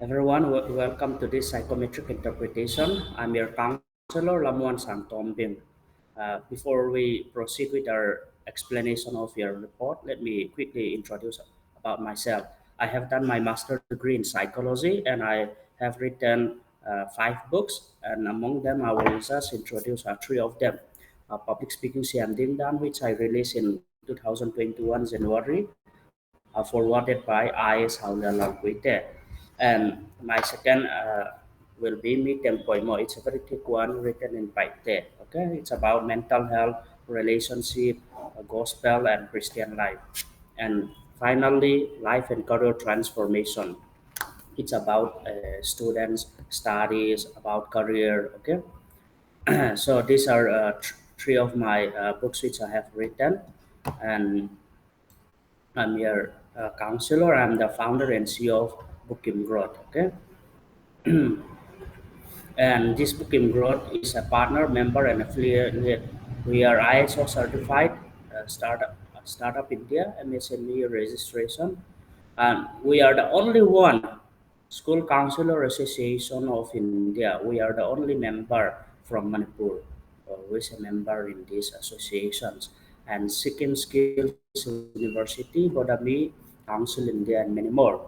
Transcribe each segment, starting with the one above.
Everyone, welcome to this psychometric interpretation. I'm your counselor, Lammuansang Tombing. Before we proceed with our explanation of your report, let me quickly introduce about myself. I have done my master's degree in psychology and I have written 5 books, and among them, I will just introduce three of them. Public Speaking CMD done, which I released in 2021 January, forwarded by IS Howler Language. And my second will be Meet Tempoimo. It's a very thick one written in Paite. Okay, it's about mental health, relationship, gospel, and Christian life. And finally, life and career transformation. It's about students, studies, about career. Okay, so these are three of my books which I have written, and I'm your counselor. I'm the founder and CEO of Booking Growth. Okay, and this Booking Growth is a partner, member, and affiliate. We are ISO certified startup India MSME registration, and we are the only one school counselor association of India. We are the only member from Manipur who is a member in these associations, and Sikkim Skills University, Bodami Council India, and many more.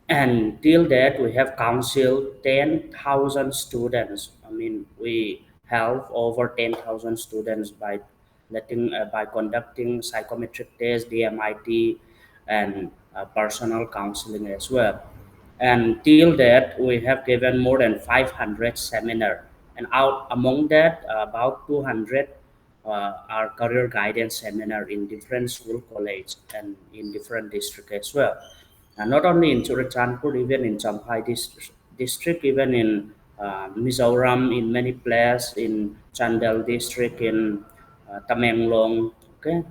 And till that, we have counseled 10,000 students. I mean, we help over 10,000 students by by conducting psychometric tests, DMIT, and personal counseling as well. And till that, we have given more than 500 seminar. And out among that, about 200 are career guidance seminar in different school, college, and in different district as well. And not only in Churachandpur, even in Champhai district, even in Mizoram, in many places, in Chandel district, in Tamenglong, okay?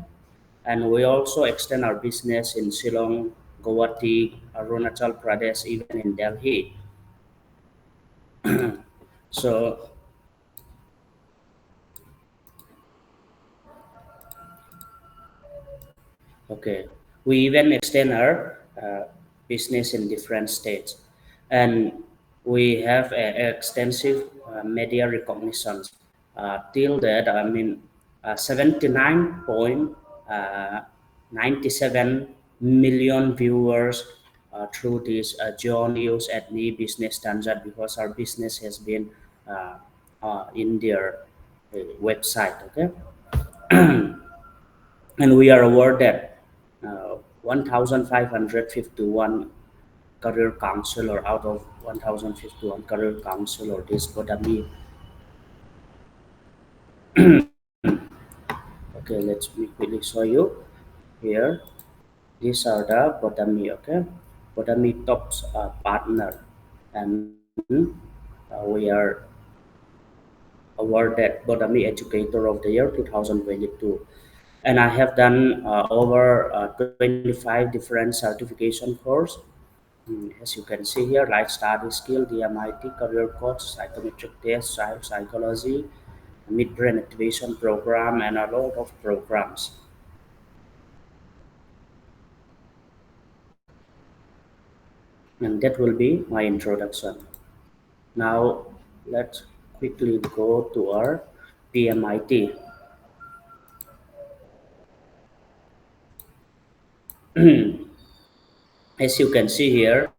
And we also extend our business in Shillong, Guwahati, Arunachal Pradesh, even in Delhi. So, okay, we even extend our business in different states, and we have extensive media recognitions. Till that, I mean, 79.97 million viewers through this John News at Me Business Standard, because our business has been uh, in their website. Okay, and we are awarded 1,551 career counselor out of 1,051 career counselor. This Bodami. Okay, let's me quickly show you here. These are the Bodami. Okay, Bodami top partner, and we are awarded Bodami Educator of the Year 2022. And I have done over 25 different certification course. As you can see here, life study skill, DMIT, career coach, psychometric test, child psychology, mid-brain activation program, and a lot of programs. And that will be my introduction. Now, let's quickly go to our PMIT. As you can see here,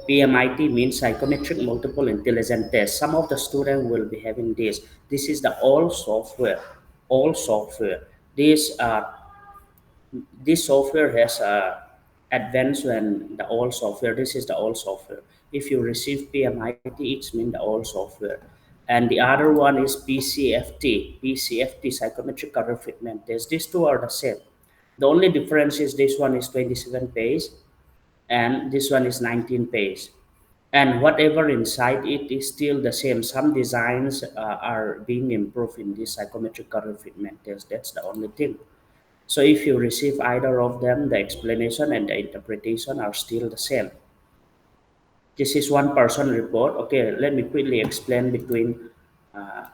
PMIT means psychometric multiple intelligence test. Some of the students will be having this. This is the all software. All software. This software has advanced when the old software. This is the old software. If you receive PMIT, it's mean the old software. And the other one is PCFT, psychometric career fitment test. These two are the same. The only difference is this one is 27 page and this one is 19 page. And whatever inside it is still the same. Some designs are being improved in this psychometric career fitment test. That's the only thing. So if you receive either of them, the explanation and the interpretation are still the same. This is one person report. Okay, let me quickly explain between uh,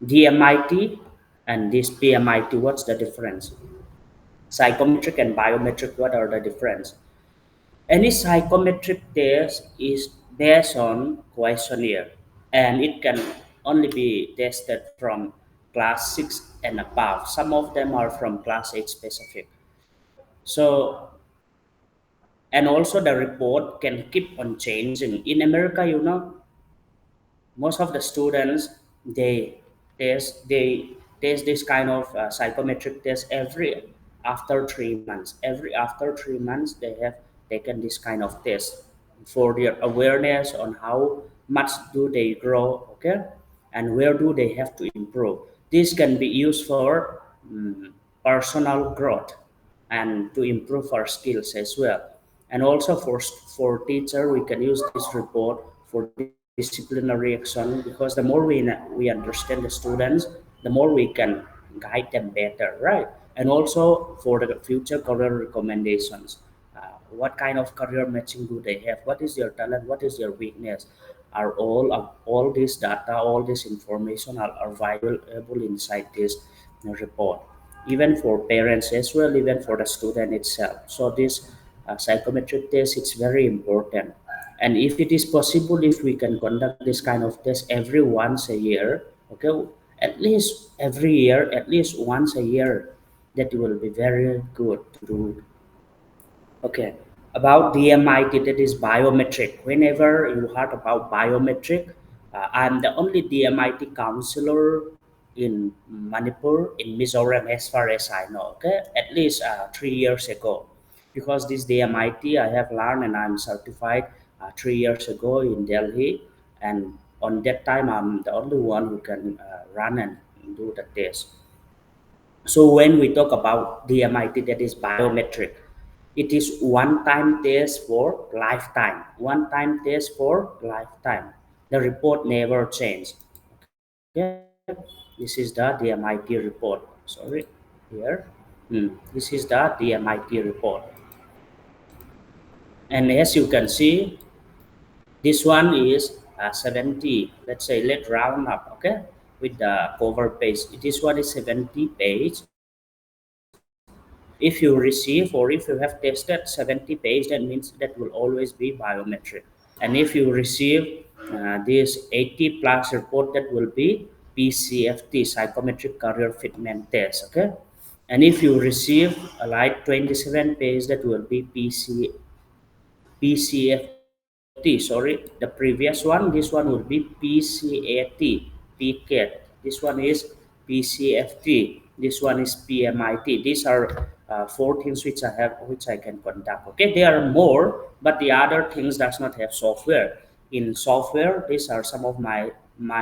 DMIT and this PMIT. What's the difference? Psychometric and biometric, what are the difference? Any psychometric test is based on questionnaire, and it can only be tested from class 6 and above. Some of them are from class 8 specific. So, and also the report can keep on changing. In America, most of the students, they they test this kind of psychometric test every after 3 months. Every after 3 months they have taken this kind of test for their awareness on how much do they grow, okay, and where do they have to improve. This can be used for personal growth and to improve our skills as well. And also for teacher, we can use this report for disciplinary action, because the more we understand the students, the more we can guide them better, right? And also for the future career recommendations, what kind of career matching do they have, what is their talent, what is their weakness, are all this data, all this information are valuable inside this report, even for parents as well, even for the student itself. So this psychometric test, it's very important. And if it is possible, if we can conduct this kind of test every once a year, okay, at least every year, at least once a year, that will be very good to do. Okay, about DMIT, that is biometric. Whenever you heard about biometric, I'm the only DMIT counselor in Manipur, in Mizoram, as far as I know. Okay, at least 3 years ago, because this DMIT I have learned and I'm certified 3 years ago in Delhi, and on that time I'm the only one who can run and do the test. So when we talk about DMIT, that is biometric, it is one-time test for lifetime. One-time test for lifetime. The report never changes. Okay, this is the DMIT report. Sorry, here. This is the DMIT report, and as you can see, this one is 70. Let's say let's round up. Okay, with the cover page. This one is 70 page. If you receive or if you have tested 70 page, that means that will always be biometric. And if you receive this 80 plus report, that will be PCFT, psychometric career fitment test. Okay, and if you receive like 27 page, that will be PCFT, sorry, the previous one, this one will be PCAT, PCAT. This one is PCFT. This one is PMIT. These are four things which I have, which I can conduct. Okay, there are more, but the other things does not have software. In software, these are some of my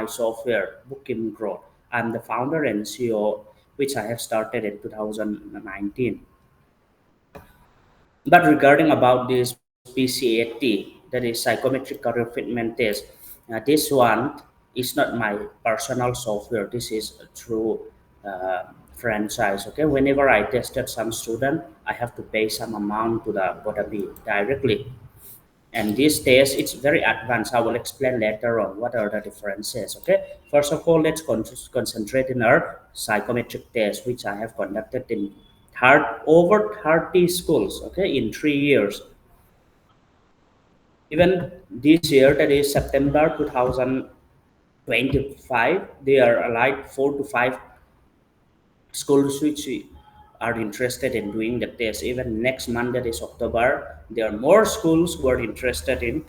software, Booking Growth. I'm the founder and CEO, which I have started in 2019. But regarding about this PCAT, that is psychometric career fitment test, this one is not my personal software. This is through franchise. Okay, whenever I tested some student, I have to pay some amount to the Bodabi directly. And this test, it's very advanced. I will explain later on what are the differences. Okay, first of all, let's concentrate in our psychometric test, which I have conducted in over 30 schools, okay, in 3 years. Even this year, that is September 2025, there are like 4 to 5 schools which are interested in doing the test. Even next month, that is October, there are more schools who are interested in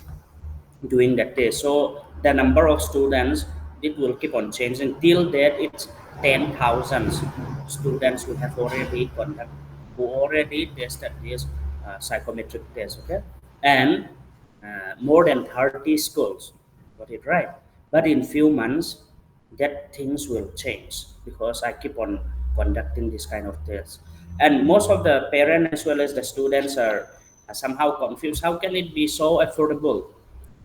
doing that test. So the number of students, it will keep on changing. Till that, it's 10,000 students who already tested this psychometric test. Okay, and more than 30 schools got it right. But in few months, that things will change, because I keep on conducting this kind of tests. And most of the parents as well as the students are somehow confused. How can it be so affordable?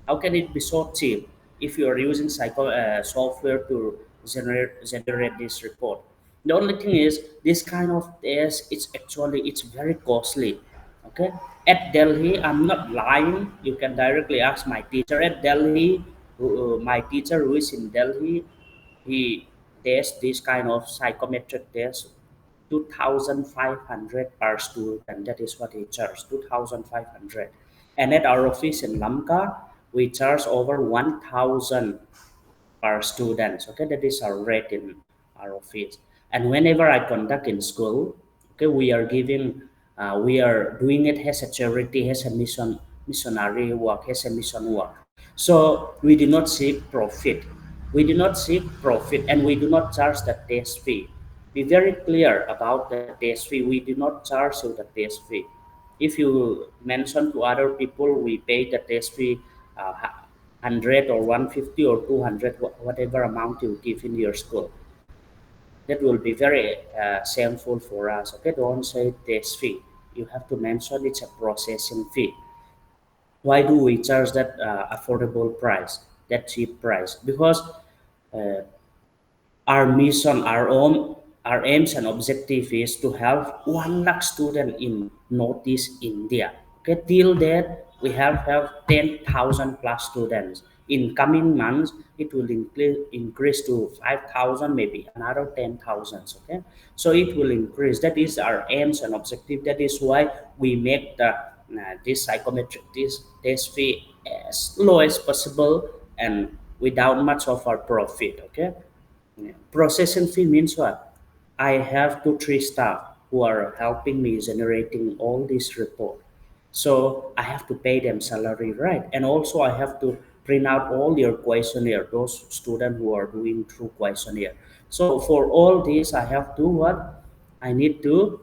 How can it be so cheap if you are using software to generate this report? The only thing is, this kind of test, it's very costly. Okay, at Delhi, I'm not lying. You can directly ask my teacher at Delhi. My teacher who is in Delhi, he tests this kind of psychometric test 2,500 per student. That is what he charged, 2,500. And at our office in Lamka, we charge over 1,000 per students. Okay, that is our rate in our office. And whenever I conduct in school, okay, we are doing it as a charity, as a missionary work, as a mission work. So we do not seek profit. We do not seek profit, and we do not charge the test fee. Be very clear about the test fee. We do not charge you the test fee. If you mention to other people, we pay the test fee 100 or 150 or 200, whatever amount you give in your school, that will be very shameful for us. Okay, don't say test fee. You have to mention it's a processing fee. Why do we charge that affordable price, that cheap price? Because uh, our mission, our aims and objective is to have 1 lakh student in Northeast India. Okay, till that we have 10,000 plus students. In coming months, it will increase to 5,000, maybe another 10,000. Okay, so it will increase. That is our aims and objective. That is why we make this psychometric this test fee as low as possible and without much of our profit. Okay. Yeah. Processing fee means what? I have two, three staff who are helping me generating all this report. So I have to pay them salary, right? And also I have to print out all your questionnaire, those students who are doing through questionnaire. So for all this, I have to what? I need to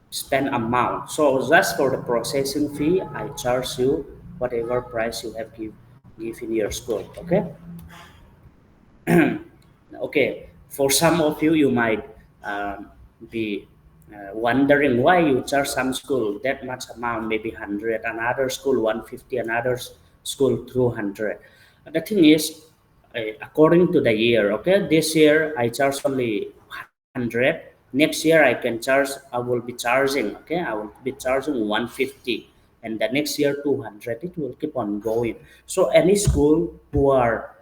spend amount. So just for the processing fee, I charge you whatever price you have give in your school. Okay. Okay, for some of you, you might be wondering why you charge some school that much amount, maybe 100, another school 150, another school 200. The thing is, according to the year, okay, this year I charge only 100. Next year I will be charging, okay, I will be charging 150. And the next year 200, it will keep on going. So any school who are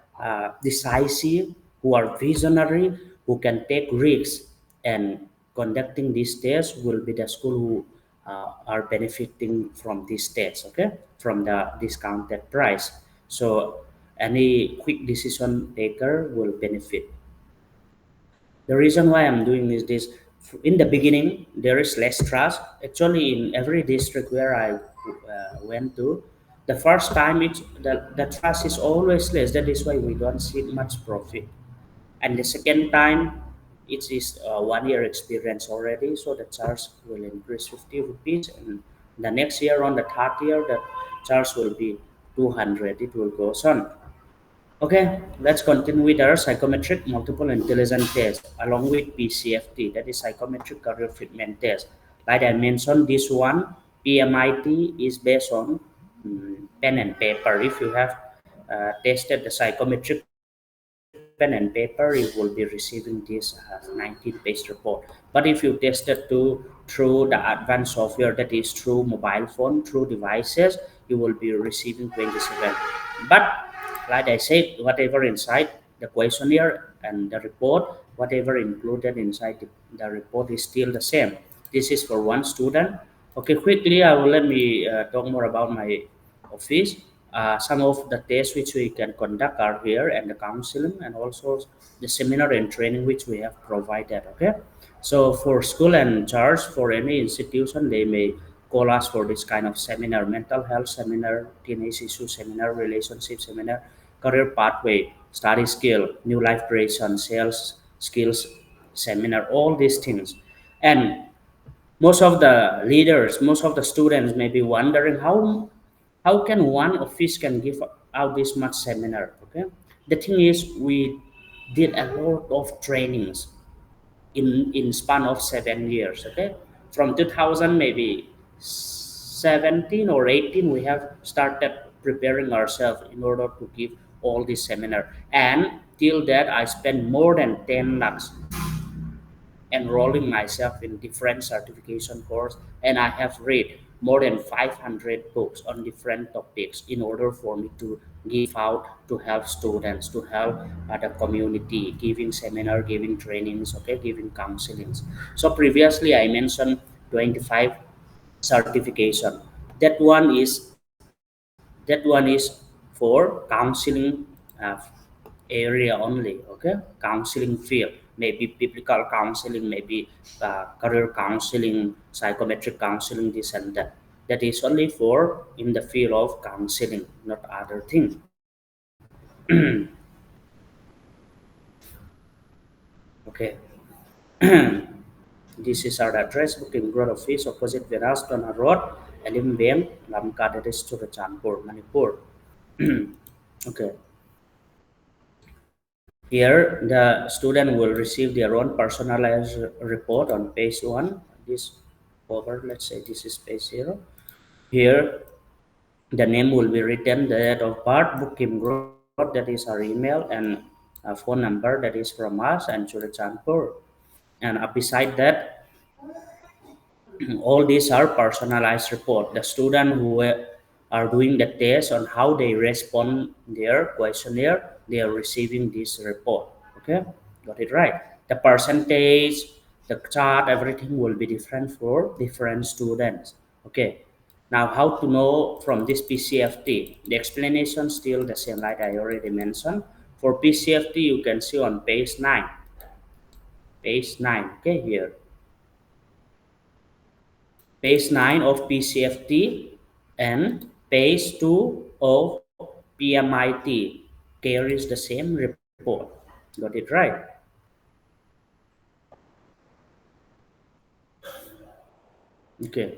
decisive, who are visionary, who can take risks and conducting these tests will be the school who are benefiting from these tests, okay, from the discounted price. So any quick decision taker will benefit. The reason why I'm doing this in the beginning there is less trust. Actually, in every district where I went to, the first time the trust is always less. That is why we don't see much profit. And the second time, it is 1 year experience already, so the charge will increase 50 rupees. And the next year, on the third year, the charge will be 200. It will go on. Okay, let's continue with our psychometric multiple intelligence test along with PCFT, that is psychometric career fitment test. Like I mentioned, this one PMIT is based on pen and paper. If you have tested the psychometric pen and paper, you will be receiving this 19-page report. But if you tested through the advanced software, that is through mobile phone, through devices, you will be receiving 27. But like I said, whatever inside the questionnaire and the report, whatever included inside the report is still the same. This is for one student. Okay, quickly, I will let me talk more about my office. Some of the tests which we can conduct are here, and the counseling, and also the seminar and training which we have provided. Okay, so for school and church, for any institution, they may call us for this kind of seminar: mental health seminar, teenage issue seminar, relationship seminar, career pathway, study skill, new life creation, sales skills seminar, all these things. And most of the leaders, most of the students may be wondering how can one office can give out this much seminar. Okay, the thing is we did a lot of trainings in span of 7 years. Okay, from 2000 maybe 17 or 18 we have started preparing ourselves in order to give all this seminar, and till that I spent more than 10 lakhs enrolling myself in different certification course, and I have read more than 500 books on different topics in order for me to give out, to help students, to help the community, giving seminar, giving trainings, okay, giving counselings. So previously I mentioned 25 certification. That one is That one is for counseling uh, area only. Okay, counseling field, maybe biblical counseling, maybe career counseling, psychometric counseling, this and that. That is only for in the field of counseling, not other thing. Okay. This is our address, booking growth office opposite Virastona Road, Elimbeng, Lamka, that is Churachandpur, Manipur. Okay. Here, the student will receive their own personalized report on page 1. This over, let's say this is page 0. Here, the name will be written, the date of birth, booking growth, that is our email, and a phone number, that is from us, and Churachandpur. And beside that, all these are personalized report. The student who are doing the test on how they respond their questionnaire, they are receiving this report. Okay, got it right. The percentage, the chart, everything will be different for different students. Okay, now how to know from this PCFT? The explanation still the same like I already mentioned. For PCFT, you can see on page 9. Page 9, okay, here. Page 9 of PCFT and page 2 of PMIT carries the same report. Got it right? Okay.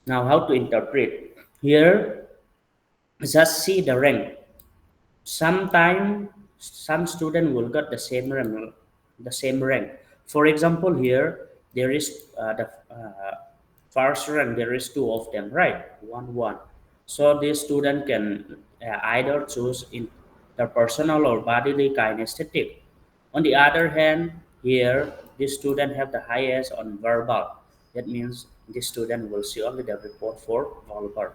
Now how to interpret? Here, just see the rank. Sometime some student will get the same rank. For example, here there is the first rank. There is two of them, right? One one. So this student can either choose interpersonal or bodily kinesthetic. On the other hand, here this student have the highest on verbal. That means this student will see only the report for verbal.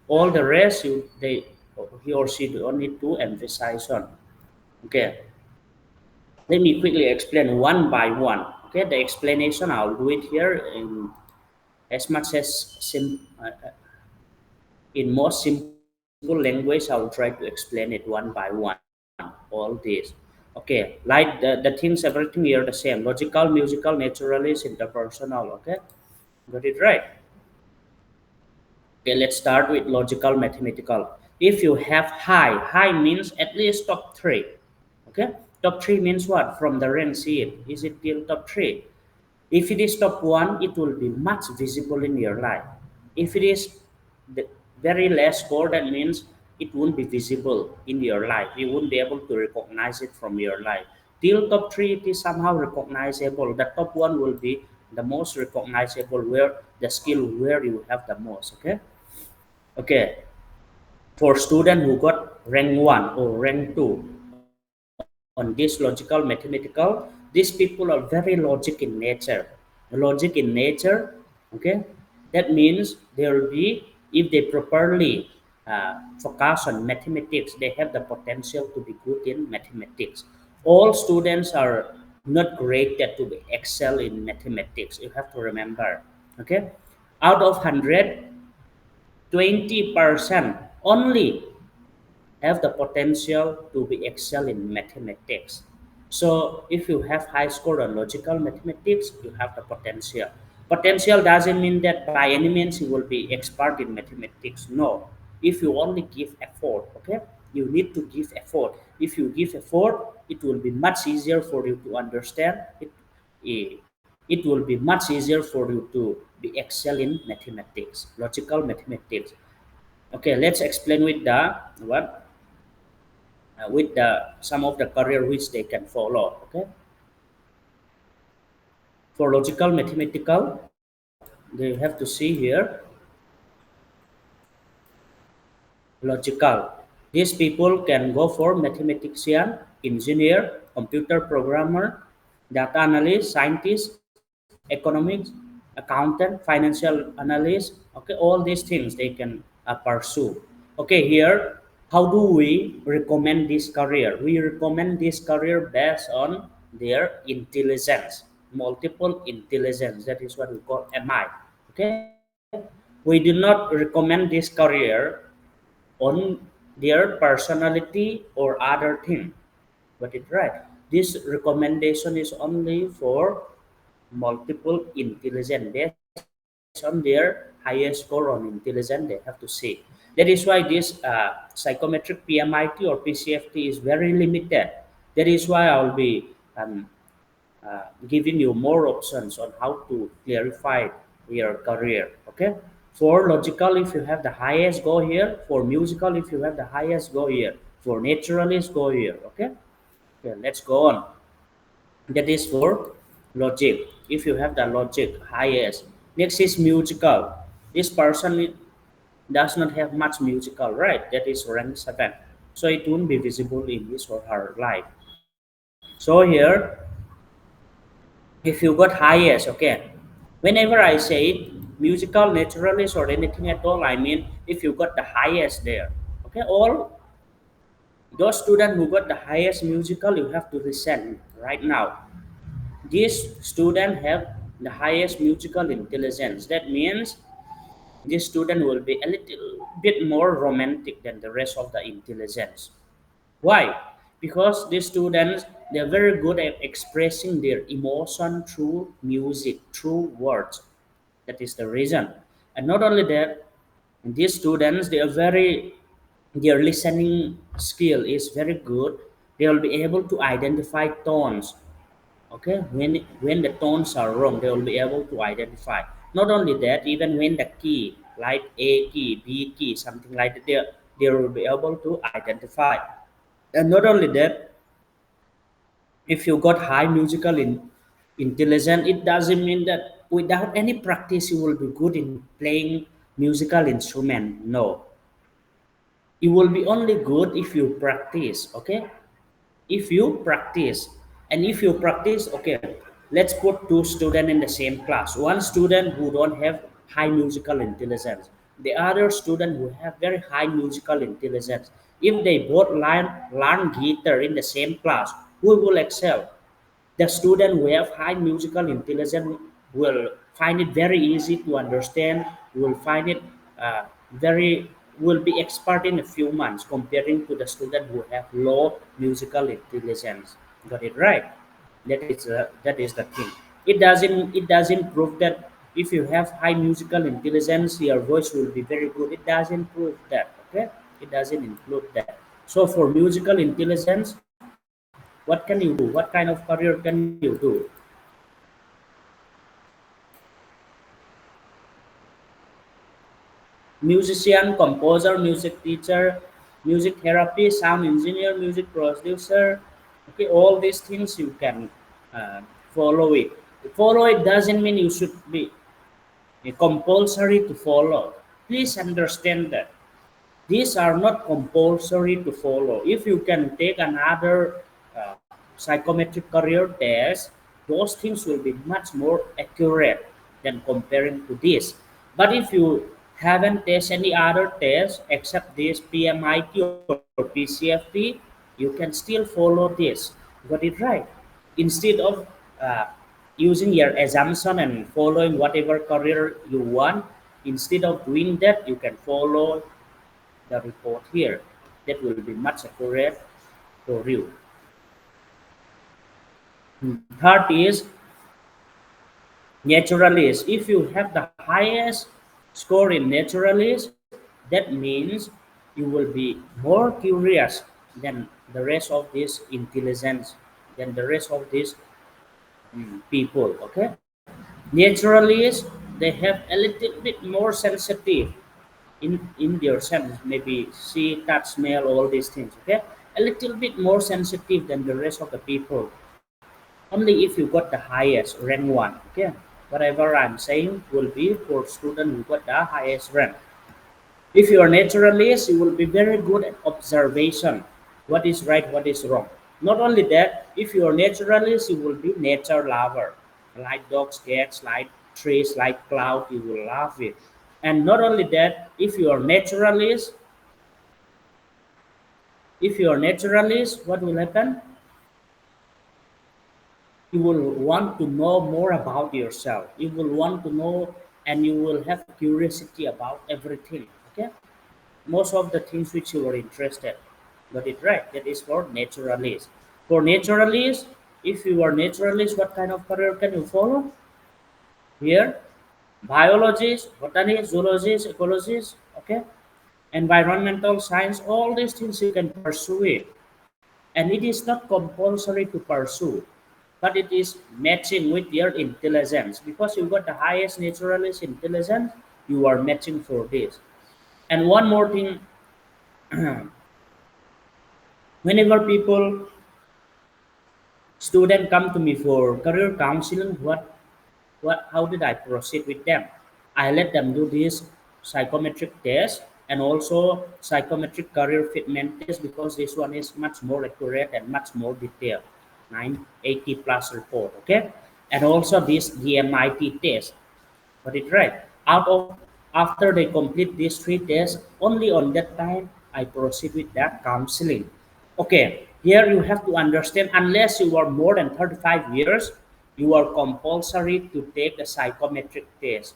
All the rest he or she don't need to emphasize on. Okay, let me quickly explain one by one. Okay, the explanation I'll do it here in as much as in most simple language. I'll try to explain it one by one. All this. Okay, like the things, everything here the same: logical, musical, naturalist, interpersonal. Okay, got it right. Okay, let's start with logical mathematical. If you have high means at least top three. Okay, top three means what? From the rank, see it. Is it till top three? If it is top one, it will be much visible in your life. If it is the very less score, that means it won't be visible in your life. You won't be able to recognize it from your life. Till top three, it is somehow recognizable. The top one will be the most recognizable, where the skill where you have the most. Okay. Okay, for student who got rank 1 or rank 2 on this logical mathematical, these people are very logic in nature. Logic in nature, okay, that means they will be, if they properly focus on mathematics, they have the potential to be good in mathematics. All students are not created to be excel in mathematics. You have to remember, okay, out of 100, 20% only have the potential to be excel in mathematics. So if you have high score on logical mathematics, you have the potential. Potential doesn't mean that by any means you will be expert in mathematics. No. If you only give effort, okay? You need to give effort. If you give effort, it will be much easier for you to understand. Eh, it will be much easier for you to be excel in mathematics, logical mathematics. Okay, let's explain with the what with the some of the career which they can follow. Okay, for logical mathematical, they have to see here logical. These people can go for mathematician, engineer, computer programmer, data analyst, scientist, economics, accountant, financial analyst. Okay, all these things they can pursue. Okay, here, how do we recommend this career? We recommend this career based on their intelligence, multiple intelligence. That is what we call MI. Okay, we do not recommend this career on their personality or other thing. Got it right? This recommendation is only for multiple intelligence based on their highest score on intelligence they have to see. That is why this psychometric PMIT or PCFT is very limited. That is why I'll be giving you more options on how to clarify your career. Okay. For logical, if you have the highest, go here. For musical, if you have the highest, go here. For naturalist, go here. Okay. Okay. Let's go on. That is for logic. If you have the logic highest. Next is musical. This person does not have much musical, right? That is rank 7. So it won't be visible in his or her life. So here, if you got highest, okay. Whenever I say it, musical, naturalist, or anything at all, I mean if you got the highest there. Okay, all those students who got the highest musical, you have to listen right now. These students have the highest musical intelligence. That means this student will be a little bit more romantic than the rest of the intelligence. Why? Because these students they're very good at expressing their emotion through music, through words. That is the reason. And not only that, these students they are very their listening skill is very good. They will be able to identify tones. Okay, when the tones are wrong, they will be able to identify. Not only that, even when the key like A key, B key, something like that, they will be able to identify. And not only that, if you got high musical intelligence, it doesn't mean that without any practice you will be good in playing musical instrument. No, you will be only good if you practice. Okay, if you practice, and if you practice, okay, let's put two students in the same class. One student who don't have high musical intelligence, the other student who have very high musical intelligence. If they both learn guitar in the same class, who will excel? The student who have high musical intelligence will find it very easy to understand, will find it very will be expert in a few months comparing to the student who have low musical intelligence. Got it right? That is the thing. It doesn't prove that if you have high musical intelligence your voice will be very good. It doesn't prove that. Okay, it doesn't include that. So for musical intelligence, what can you do? What kind of career can you do? Musician, composer, music teacher, music therapy, sound engineer, music producer. Okay, all these things you can uh, follow it. Follow it doesn't mean you should be compulsory to follow. Please understand that. These are not compulsory to follow. If you can take another uh, psychometric career test, those things will be much more accurate than comparing to this. But if you haven't tested any other test except this PMIT or PCFT, you can still follow this. Got it right? Instead of uh, using your assumption and following whatever career you want, instead of doing that, you can follow the report here. That will be much accurate for you. Third is naturalist. If you have the highest score in naturalist, that means you will be more curious than the rest of this intelligence, than the rest of these people. Okay, naturalists they have a little bit more sensitive in their sense, maybe see, touch, smell, all these things. Okay, a little bit more sensitive than the rest of the people. Only if you got the highest rank one. Okay, whatever I'm saying will be for student who got the highest rank. If you are naturalist, you will be very good at observation. What is right, what is wrong. Not only that, if you are naturalist, you will be nature lover. Like dogs, cats, like trees, like cloud, you will love it. And not only that, if you are naturalist, what will happen? You will want to know more about yourself. You will want to know and you will have curiosity about everything. Okay? most of the things which you were interested. Got it right? That is for naturalists. For naturalists, if you are naturalist, what kind of career can you follow? Here, biologists, botanists, zoologists, ecologists, okay, environmental science, all these things you can pursue it. And it is not compulsory to pursue, but it is matching with your intelligence. Because you got the highest naturalist intelligence, you are matching for this. And one more thing, whenever people, student come to me for career counseling, how did I proceed with them? I let them do this psychometric test and also psychometric career fitment test, because this one is much more accurate and much more detailed. 980 plus report, okay? And also this PMIT test. Got it right? Out of After they complete these three tests, only on that time I proceed with that counseling. Okay, here you have to understand, unless you are more than 35 years, you are compulsory to take the psychometric test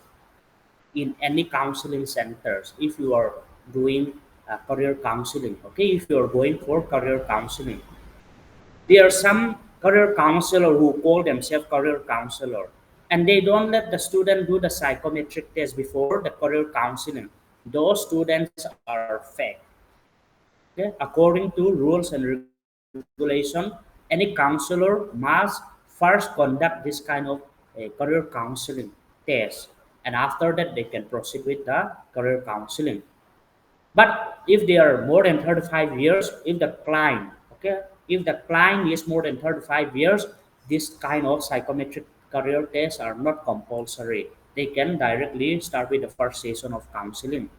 in any counseling centers if you are doing career counseling. Okay, if you are going for career counseling, there are some career counselor who call themselves career counselor, and they don't let the student do the psychometric test before the career counseling. Those students are fake. Okay, according to rules and regulation, any counselor must first conduct this kind of career counseling test, and after that they can proceed with the career counseling. But if they are more than 35 years, if the client, okay, if the client is more than 35 years, this kind of psychometric career tests are not compulsory. They can directly start with the first session of counseling.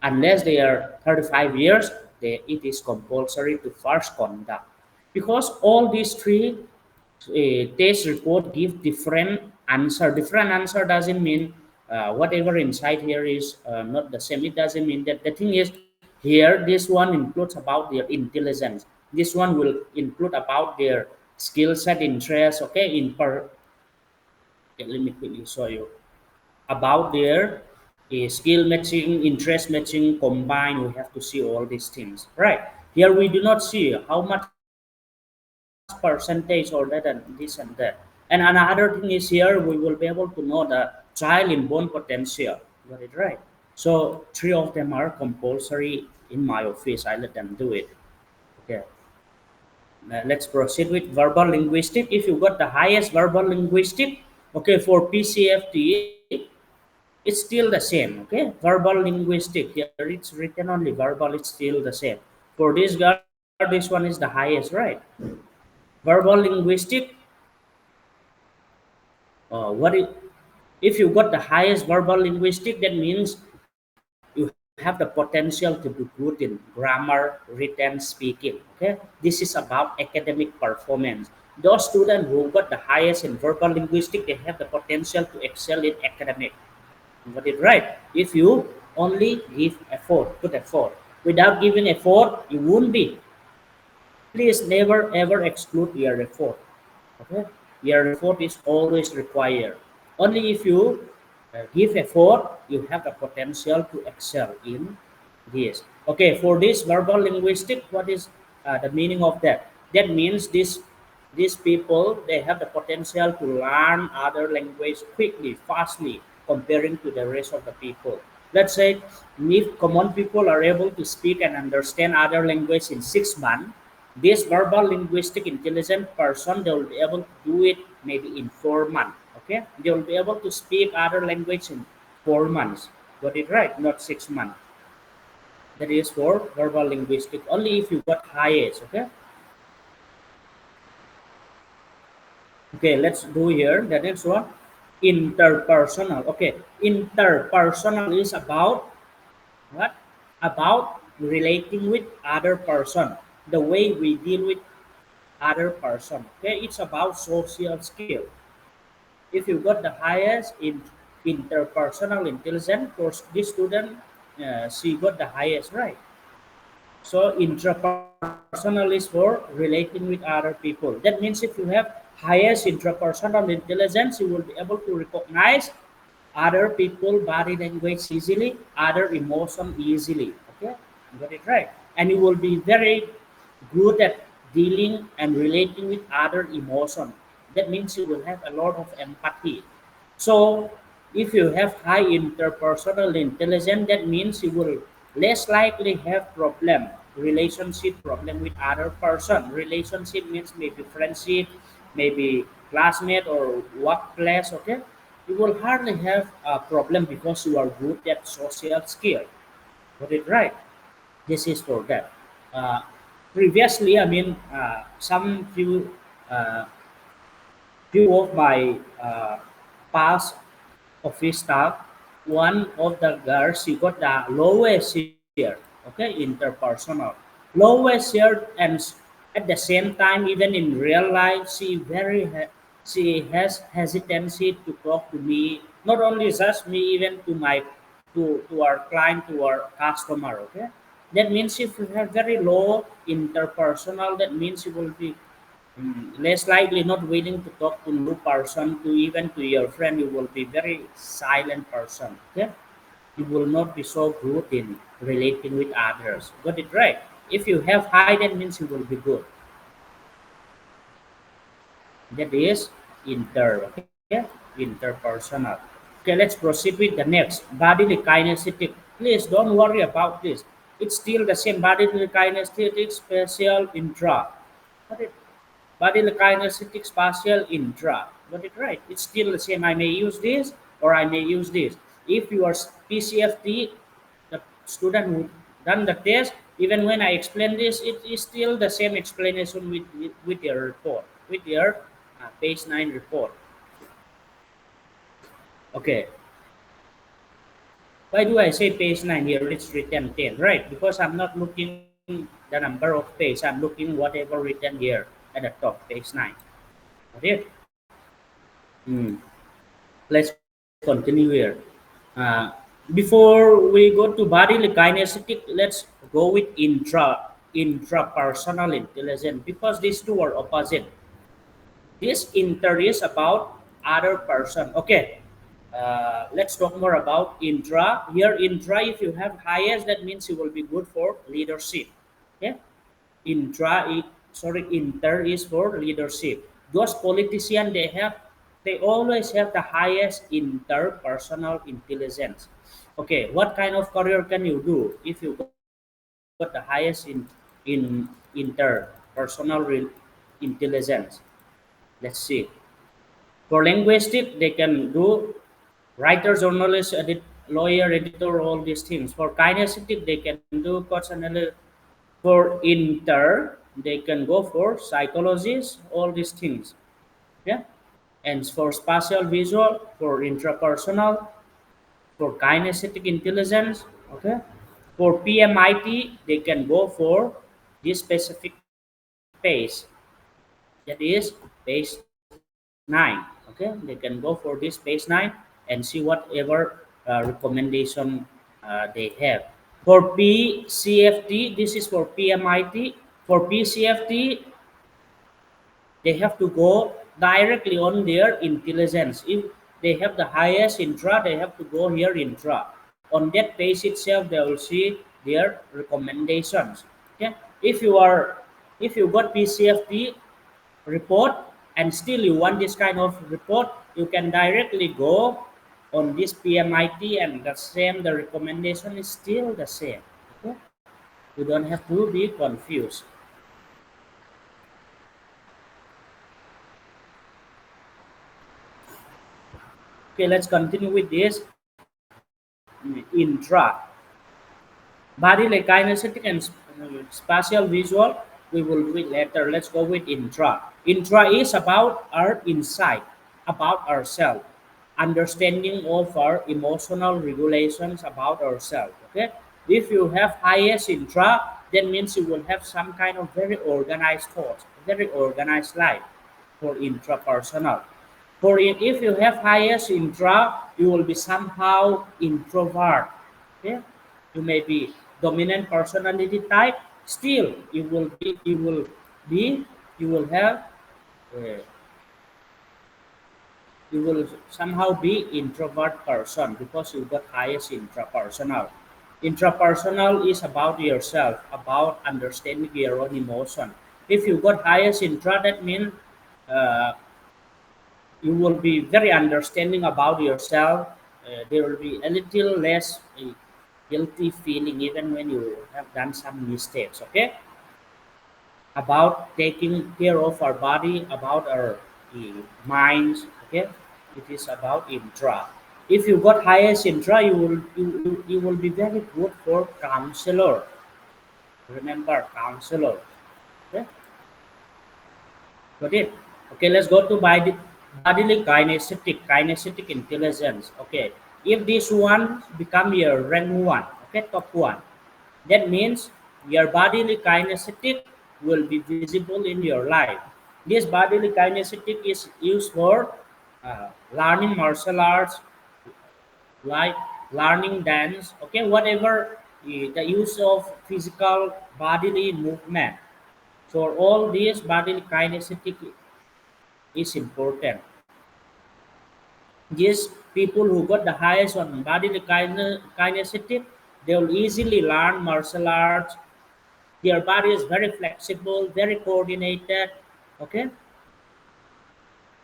Unless they are 35 years, it is compulsory to first conduct. Because all these three test report give different answer. Different answer doesn't mean whatever inside here is not the same. It doesn't mean that. The thing is, here this one includes about their intelligence. This one will include about their skill set, interest. Okay, okay, let me quickly show you about their skill matching, interest matching combined. We have to see all these things, right? Here we do not see how much percentage or that and this and that. And another thing is, here we will be able to know the child inborn potential. Got it right? So three of them are compulsory in my office. I let them do it. Okay. Let's proceed with verbal linguistic. If you got the highest verbal linguistic, okay, for PCFT, it's still the same. Okay, verbal linguistic, here it's written only verbal, it's still the same. For this guard, this one is the highest, right? Verbal linguistic, what it, if you got the highest verbal linguistic, that means you have the potential to be good in grammar, written, speaking. Okay, this is about academic performance. Those students who got the highest in verbal linguistic, they have the potential to excel in academic. Got it right? If you only give effort, put effort. Without giving effort, you won't be. Please never ever exclude your effort. Okay? Your effort is always required. Only if you give effort, you have the potential to excel in this. Okay, for this verbal linguistic, what is the meaning of that? That means these people, they have the potential to learn other language quickly, fastly, comparing to the rest of the people. Let's say if common people are able to speak and understand other language in 6 months, this verbal linguistic intelligent person, they will be able to do it maybe in 4 months. Okay, they will be able to speak other language in 4 months. Got it right? Not 6 months. That is for verbal linguistic. Only if you got highest. Okay. Okay, let's do here. The next one, interpersonal. Okay, interpersonal is about what? About relating with other person. The way we deal with other person. Okay, it's about social skill. If you got the highest in interpersonal intelligence, for this student, she got the highest, right? So intrapersonal is for relating with other people. That means if you have highest intrapersonal intelligence, you will be able to recognize other people body language easily, other emotion easily. Okay. Got it right. And you will be very good at dealing and relating with other emotion. That means you will have a lot of empathy. So if you have high interpersonal intelligence, that means you will less likely have relationship problem with other person. Relationship means maybe friendship, maybe classmate or workplace. Okay, you will hardly have a problem because you are good at social skill. Got it right. This is for that. Uh, Previously, I mean, some uh, few of my past office staff, one of the girls, she got the lowest share, okay, interpersonal. Lowest share, and at the same time, even in real life, she has hesitancy to talk to me, not only just me, even to our client, to our customer, okay. That means if you have very low interpersonal, that means you will be less likely not willing to talk to new person, to even to your friend. You will be very silent person. Okay, you will not be so good in relating with others. Got it right? If you have high, that means you will be good. That is okay, interpersonal. Okay, let's proceed with the next bodily kinesthetic. Please don't worry about this. It's still the same bodily kinesthetic, spatial, intra. Got it? Bodily kinesthetic, spatial, intra. Got it right? It's still the same. I may use this or I may use this. If you are PCFT, the student who done the test, even when I explain this, it is still the same explanation with your report, with your page 9 report. Okay. Why do I say page 9 here? It's written 10, right? Because I'm not looking the number of page. I'm looking whatever written here at the top, page 9. Okay? Hmm. Let's continue here. Uh, Before we go to bodily kinesthetic, let's go with intrapersonal intelligence, because these two are opposite. This inter is about other person. Okay, let's talk more about intra. Here, intra, if you have highest, that means you will be good for leadership. Okay, inter is for leadership. Those politicians, they always have the highest interpersonal intelligence. Okay, what kind of career can you do if you got the highest in interpersonal intelligence? Let's see. For linguistic, they can do writer, journalist, lawyer, editor, all these things. For kinesthetic, they can do coach analyst. For inter, they can go for psychologist, all these things. Yeah. And for spatial visual, for intrapersonal, for kinesthetic intelligence, okay. For PMIT, they can go for this specific page, that is page 9. Okay, they can go for this page 9 and see whatever recommendation they have. For PCFT, this is for PMIT. For PCFT, they have to go directly on their intelligence. If they have the highest intra, they have to go here intra. On that page itself, they will see their recommendations. Okay, if you got PCFT report and still you want this kind of report, you can directly go on this PMIT, and the recommendation is still the same. Okay? You don't have to be confused. Okay, let's continue with this intra. Body like kinesthetic and spatial visual, we will do it later. Let's go with intra. Intra is about our insight, about ourselves, understanding of our emotional regulations about ourselves. Okay, if you have highest intra, that means you will have some kind of very organized thoughts, very organized life for intrapersonal. If you have highest intra, you will be somehow introvert. Okay, you may be dominant personality type. Still, be, you will have, uh, you will somehow be introvert person because you got highest intrapersonal. Intrapersonal is about yourself, about understanding your own emotion. If you got highest intra, that means uh, you will be very understanding about yourself. There will be a little less guilty feeling even when you have done some mistakes. Okay, about taking care of our body, about our minds. Okay, it is about intra. If you got highest intra, you will be very good for counselor. Remember, counselor. Okay, got it. Okay, let's go to bodily kinesthetic intelligence. Okay, if this one become your rank one, okay, top one, that means your bodily kinesthetic will be visible in your life. This bodily kinesthetic is used for learning martial arts, like learning dance, okay, whatever the use of physical bodily movement. So all these bodily kinesthetic is important. These people who got the highest on bodily kinesthetic, they will easily learn martial arts. Their body is very flexible, very coordinated. Okay,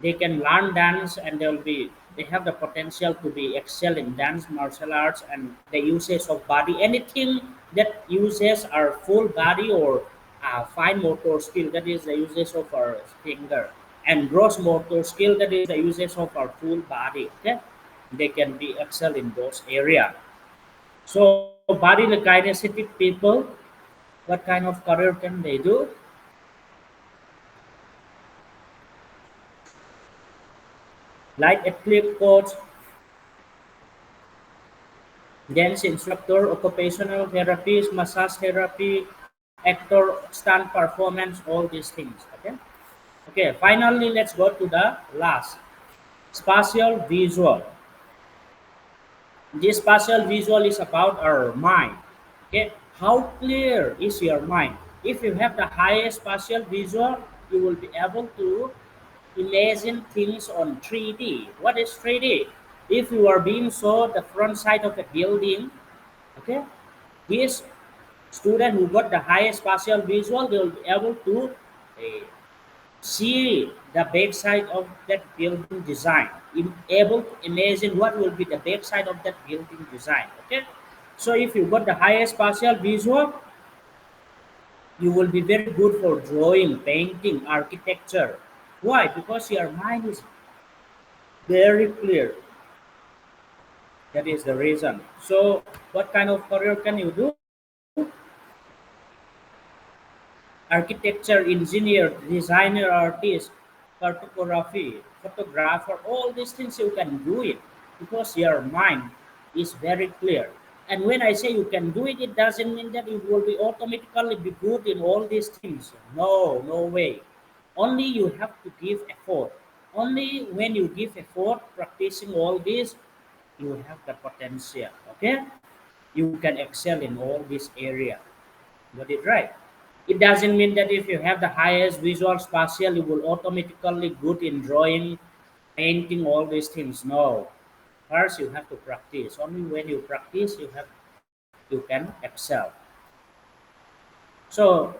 they can learn dance, and they have the potential to be excel in dance, martial arts, and the usage of body. Anything that uses our full body or fine motor skill, that is the usage of our finger, and gross motor skill, that is the usage of our full body. Okay, they can be excel in those area. So body kinesthetic people, what kind of career can they do? Like athlete coach, dance instructor, occupational therapist, massage therapy, actor, stunt performance, all these things. Okay. Okay. Finally, let's go to the last spatial visual. This spatial visual is about our mind. Okay. How clear is your mind? If you have the highest spatial visual, you will be able to imagine things on 3D. What is 3D? If you are being shown the front side of a building, okay, this student who got the highest spatial visual, they will be able to uh, see the backside of that building design, able to imagine what will be the backside of that building design. Okay, so if you got the highest spatial visual, you will be very good for drawing, painting, architecture. Why? Because your mind is very clear. That is the reason. So, what kind of career can you do? Architecture, engineer, designer, artist, cartography, photographer, all these things you can do it because your mind is very clear. And when I say you can do it, it doesn't mean that you will be automatically be good in all these things. No, no way. Only you have to give effort. Only when you give effort practicing all this, you have the potential. Okay? You can excel in all this area. Got it right? It doesn't mean that if you have the highest visual spatial, you will automatically good in drawing, painting, all these things. No. First, you have to practice. Only when you practice, you can excel. So,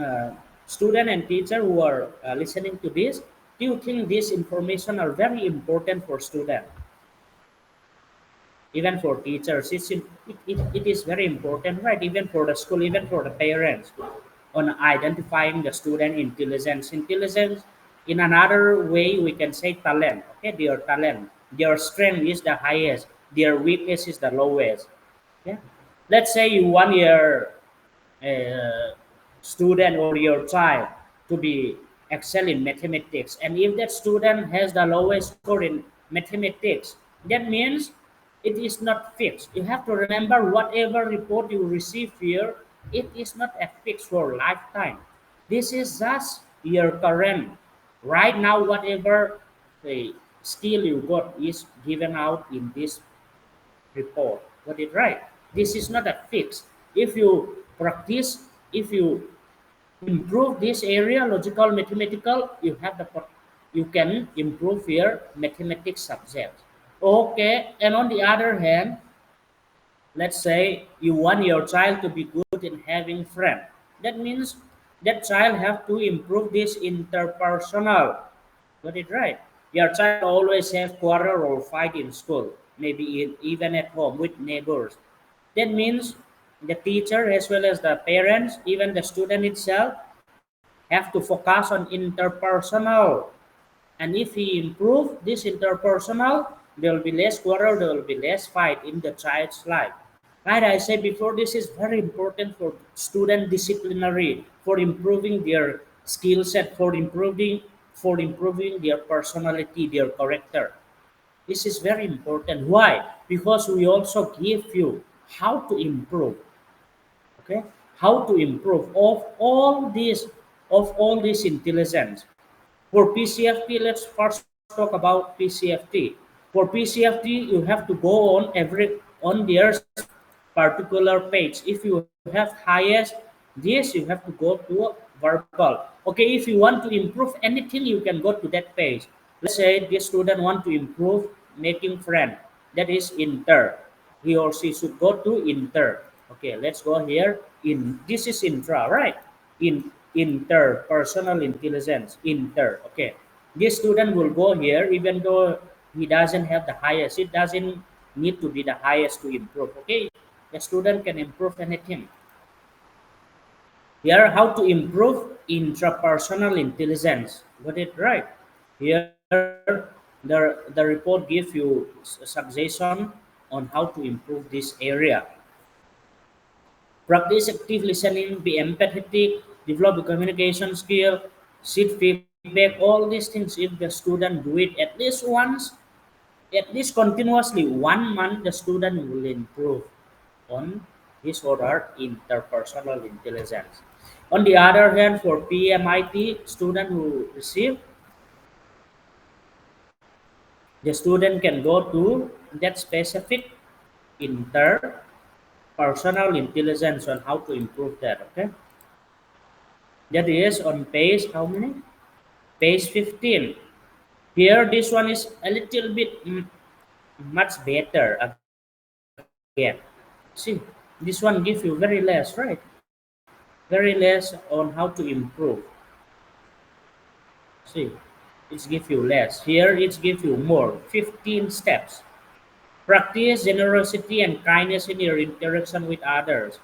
uh, student and teacher who are listening to this, do you think this information are very important for student? Even for teachers, it is very important, right? Even for the school, even for the parents, on identifying the student intelligence. In another way, we can say talent. Okay, their talent, their strength is the highest, their weakness is the lowest. Yeah, let's say you want your uh, student or your child to be excel in mathematics, and if that student has the lowest score in mathematics, that means it is not fixed. You have to remember, whatever report you receive here, it is not a fix for lifetime. This is just your current right now. Whatever the skill you got is given out in this report. Got it right? This is not a fix. If you practice, if you improve this area, logical, mathematical, you can improve your mathematics subject. Okay, and on the other hand, Let's say you want your child to be good in having friends. That means that child have to improve this interpersonal. Got it right? Your child always have quarrel or fight in school, maybe even at home with neighbors. That means the teacher as well as the parents, even the student itself, have to focus on interpersonal. And if he improve this interpersonal, there will be less quarrel, there will be less fight in the child's life. Right, I said before, this is very important for student disciplinary, for improving their skill set, for improving their personality, their character. This is very important. Why? Because we also give you how to improve. Okay, how to improve of all this intelligence. For PCFT, let's first talk about PCFT. For PCFT, you have to go on their particular page. If you have highest this, you have to go to verbal. Okay, if you want to improve anything, you can go to that page. Let's say this student want to improve making friend. That is inter. He or she should go to inter. Okay, let's go here. In this is intra, right? Interpersonal intelligence. Inter. Okay, this student will go here even though he doesn't have the highest. It doesn't need to be the highest to improve. Okay, the student can improve anything. Here, how to improve intrapersonal intelligence. Got it right? Here, the report gives you suggestion on how to improve this area. Practice active listening, be empathetic, develop the communication skill, seek feedback, all these things. If the student do it at least once, at least continuously, 1 month, the student will improve on his or her interpersonal intelligence. On the other hand, for PMIT, student who receive, the student can go to that specific interpersonal intelligence on how to improve that. Okay, that is on page how many? Page 15. Here, this one is a little bit much better again. See, this one gives you very less, right? Very less on how to improve. See, it gives you less. Here, it gives you more. 15 steps. Practice generosity and kindness in your interaction with others.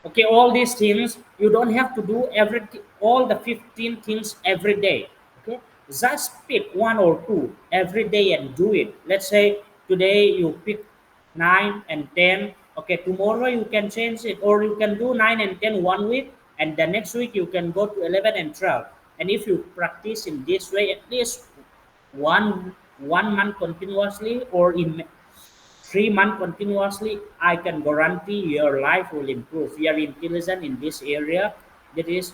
Okay, all these things you don't have to do everything, all the 15 things every day. Okay, just pick one or two every day and do it. Let's say today you pick 9 and 10. Okay, tomorrow you can change it, or you can do 9 and 10 1 week, and the next week you can go to 11 and 12. And if you practice in this way at least one month continuously, or in 3 months continuously, I can guarantee your life will improve. Your intelligence in this area, that is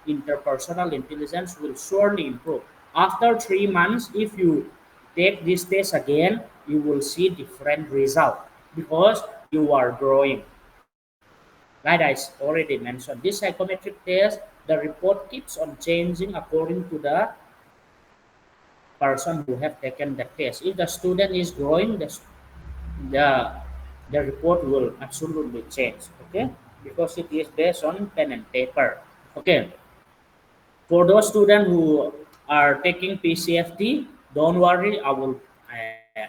interpersonal intelligence, will surely improve. After 3 months, if you take this test again, you will see different result because you are growing. Like I already mentioned, this psychometric test, the report keeps on changing according to the person who have taken the test. If the student is growing, the the report will absolutely change. Okay, because it is based on pen and paper. Okay, for those students who are taking PCFT, don't worry, I will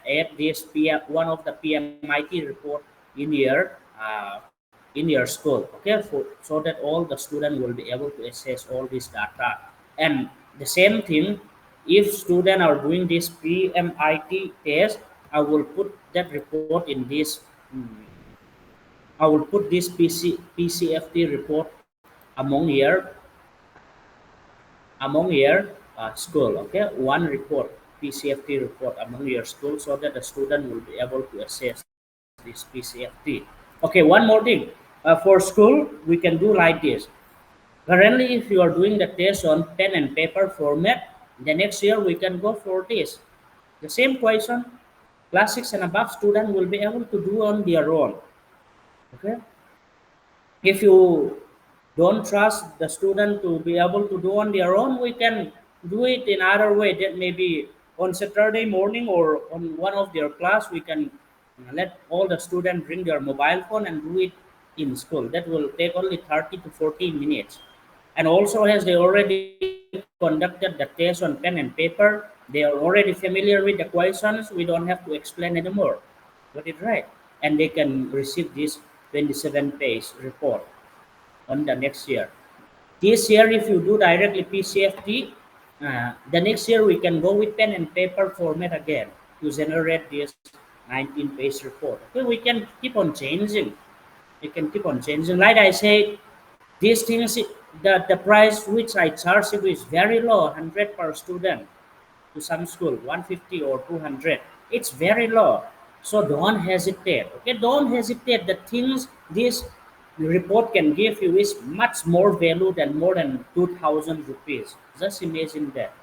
add this one of the PMIT report in your school. Okay, so that all the students will be able to access all this data. And the same thing, if students are doing this PMIT test, I will put that report in this. I will put this PCFT report among your school. Okay, one report, PCFT report among your school, so that the student will be able to access this PCFT. Okay, one more thing. For school, we can do like this. Currently, if you are doing the test on pen and paper format, the next year we can go for this. The same question, class 6 and above student will be able to do on their own. Okay. If you don't trust the student to be able to do on their own, we can do it in other way. That maybe on Saturday morning or on one of their class, we can Let all the students bring their mobile phone and do it in school. That will take only 30 to 40 minutes. And also, as they already conducted the test on pen and paper, they are already familiar with the questions. We don't have to explain anymore. Got it right? And they can receive this 27-page report on the next year. This year, if you do directly PCFT, the next year we can go with pen and paper format again to generate this 19-page report. Okay, we can keep on changing. We can keep on changing. Like I say, these things, the price which I charge it is very low, 100 per student to some school, 150 or 200. It's very low. So don't hesitate. Okay, don't hesitate. The things this report can give you is much more value than more than 2,000 rupees. Just imagine that.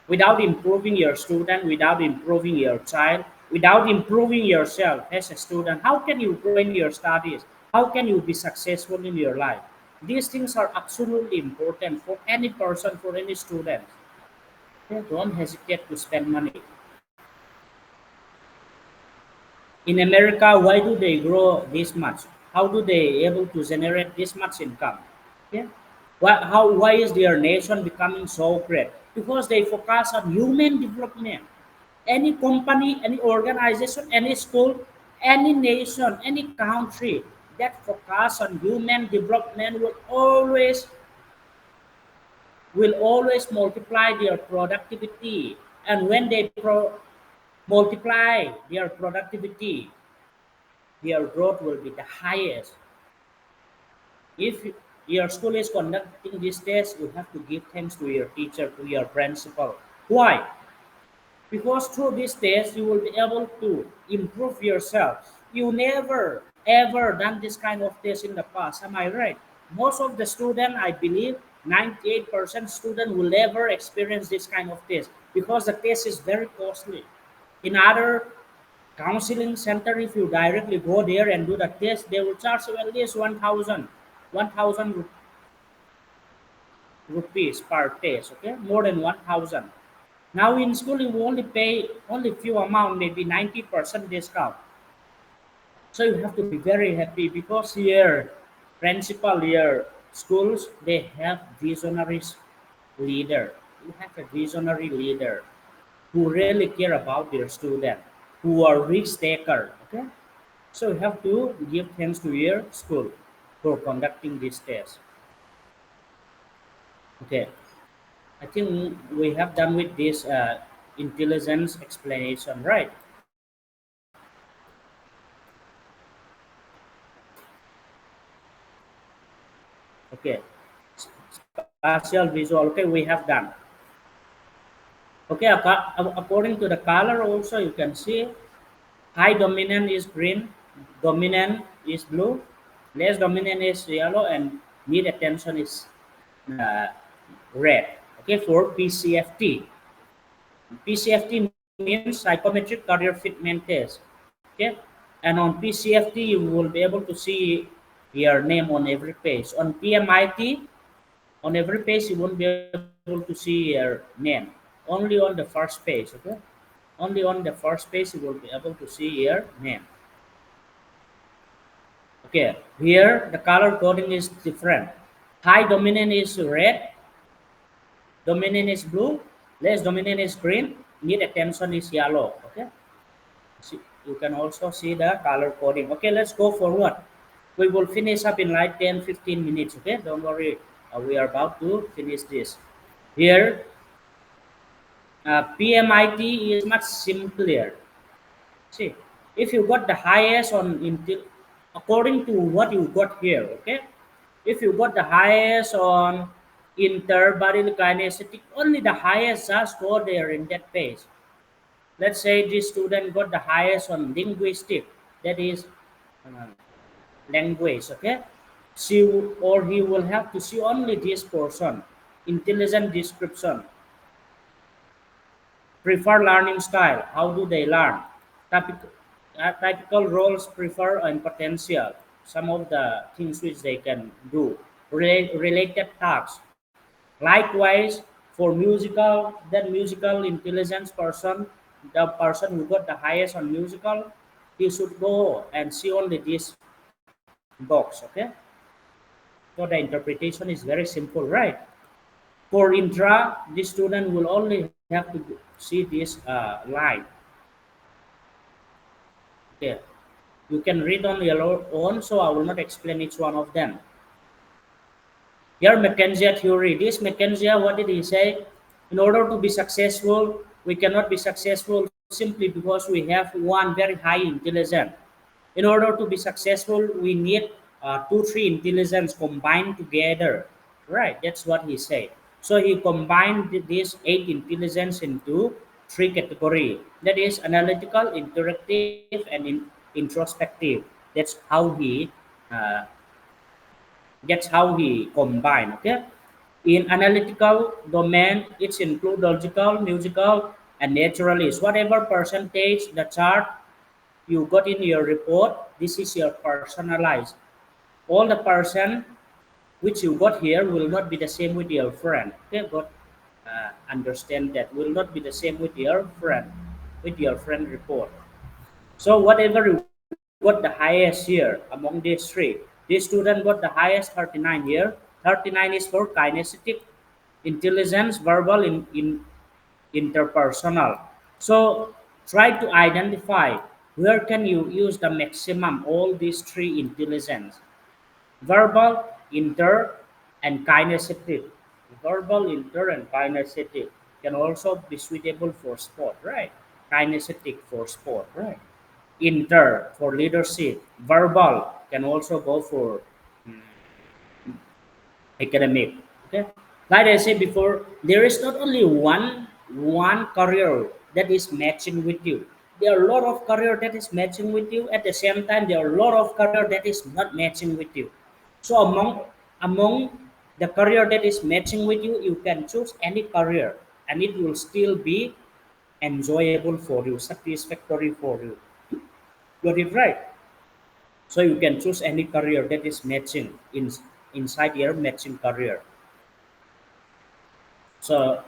Without improving your student, without improving your child, without improving yourself as a student, how can you grow in your studies? How can you be successful in your life? These things are absolutely important for any person, for any student. Okay, don't hesitate to spend money. In America, why do they grow this much? How do they able to generate this much income? Yeah. Why is their nation becoming so great? Because they focus on human development. Any company, any organization, any school, any nation, any country that focus on human development will always multiply their productivity. And when they multiply their productivity, their growth will be the highest. If your school is conducting this test, you have to give thanks to your teacher, to your principal. Why? Because through this test, you will be able to improve yourself. You never ever done this kind of test in the past. Am I right? Most of the student, I believe, 98% student will never experience this kind of test because the test is very costly. In other counseling center, if you directly go there and do the test, they will charge you at least 1,000 rupees per test. Okay, more than 1,000. Now in school, you only pay only few amount, maybe 90% discount. So you have to be very happy because here, principal here, schools, they have visionary leader. You have a visionary leader who really care about their student, who are risk taker. Okay, so you have to give thanks to your school for conducting this test. Okay, I think we have done with this intelligence explanation, right? Okay, spatial visual. Okay, we have done. Okay, according to the color also you can see high dominant is green, dominant is blue, less dominant is yellow, and mid attention is uh, red. Okay, for PCFT. PCFT means psychometric career fitment test. Okay, and on PCFT you will be able to see your name on every page. On PMIT, on every page you won't be able to see your name. Only on the first page. Okay, only on the first page you will be able to see your name. Okay, here the color coding is different. High dominant is red, dominant is blue, less dominant is green, mid attention is yellow. Okay, you can also see the color coding. Okay, let's go forward. We will finish up in like 10-15 minutes. Okay, don't worry. We are about to finish this. Here, PMIT is much simpler. See, if you got the highest on according to what you got here, okay? If you got the highest on interbody kinesthetic, only the highest just go there in that page. Let's say this student got the highest on linguistic, that is uh, language, okay? She or he will have to see only this portion, intelligent description, prefer learning style, how do they learn, typical, typical roles prefer and potential, some of the things which they can do, related tasks. Likewise, for musical, that musical intelligence person, the person who got the highest on musical, he should go and see only this box. Okay, so the interpretation is very simple, right? For intra, the student will only have to see this line. Okay, you can read on your own, so I will not explain each one of them. Here, McKenzie theory. This McKenzie, what did he say? In order to be successful, we cannot be successful simply because we have one very high intelligence. In order to be successful, we need two, three intelligence combined together. Right? That's what he said. So he combined these eight intelligence into three category. That is analytical, interactive, and introspective. Uh, that's how he combine. Okay, in analytical domain, it's include logical, musical, and naturalist. Whatever percentage the chart you got in your report, this is your personalized. All the person which you got here will not be the same with your friend. Okay, but understand that will not be the same with your friend report. So whatever you got the highest here among these three, this student got the highest 39 here. 39 is for kinesthetic, intelligence, verbal, interpersonal. So try to identify where can you use the maximum all these three intelligence: verbal, inter, and kinesthetic. Verbal, inter, and kinesthetic can also be suitable for sport, right? Kinesthetic for sport, right? Inter for leadership. Verbal can also go for academic. Okay, like I said before, there is not only one career that is matching with you. There are a lot of career that is matching with you. At the same time, there are a lot of career that is not matching with you. So among the career that is matching with you, you can choose any career, and it will still be enjoyable for you, satisfactory for you. Got it right? So you can choose any career that is matching inside your matching career. So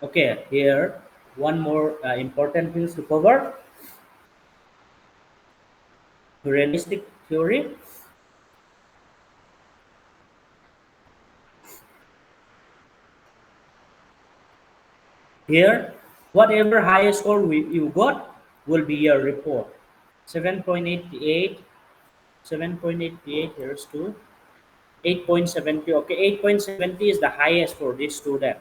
okay, here one more important things to cover: realistic theory. Here, whatever highest score you got will be your report. 7.88, 7.88. Here's two. 8.70. Okay, 8.70 is the highest for this student.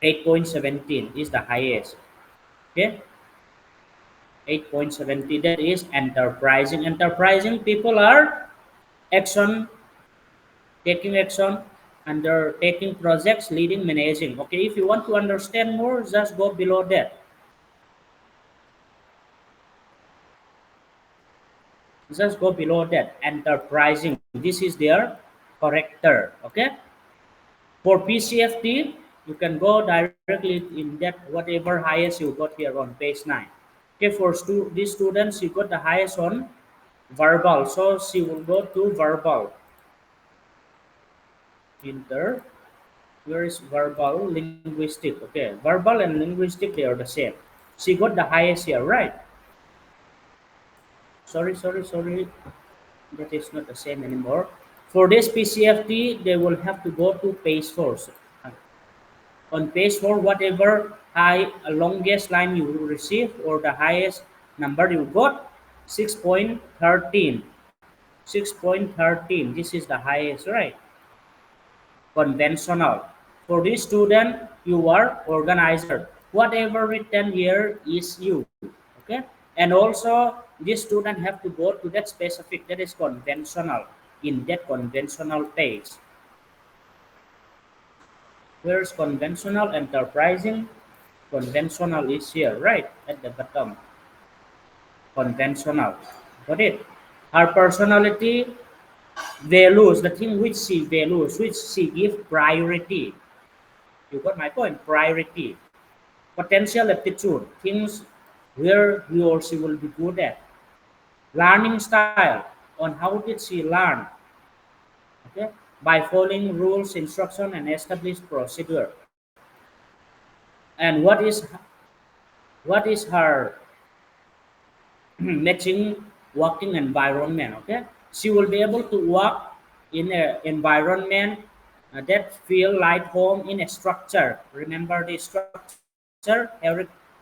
8.17 is the highest. Okay, 8.70, that is enterprising. Enterprising people are action, taking action, undertaking projects, leading, managing. Okay, if you want to understand more, just go below that. Just go below that. Enterprising. This is their character. Okay. For PCFT, you can go directly in that whatever highest you got here on page 9. Okay, for these students, you got the highest on verbal. So she will go to verbal. Inter, where is verbal? Linguistic. Okay, verbal and linguistic, they are the same. She got the highest here, right? Sorry. That is not the same anymore. For this PCFT, they will have to go to page 4. So, on page 4, whatever longest line you will receive or the highest number you got, 6.13. 6.13, this is the highest, right? Conventional. For this student, you are organizer. Whatever written here is you. Okay, and also this student have to go to that specific, that is conventional, in that conventional page. Where's conventional? Enterprising. Conventional is here, right at the bottom. Conventional. Got it? Her personality, values, the thing which she values, which she give priority. You got my point? Priority. Potential aptitude, things where he or she will be good at. Learning style, on how did she learn? Okay, by following rules, instruction, and established procedure. And what is her matching working environment. Okay, she will be able to work in an environment that feel like home in a structure. Remember the structure,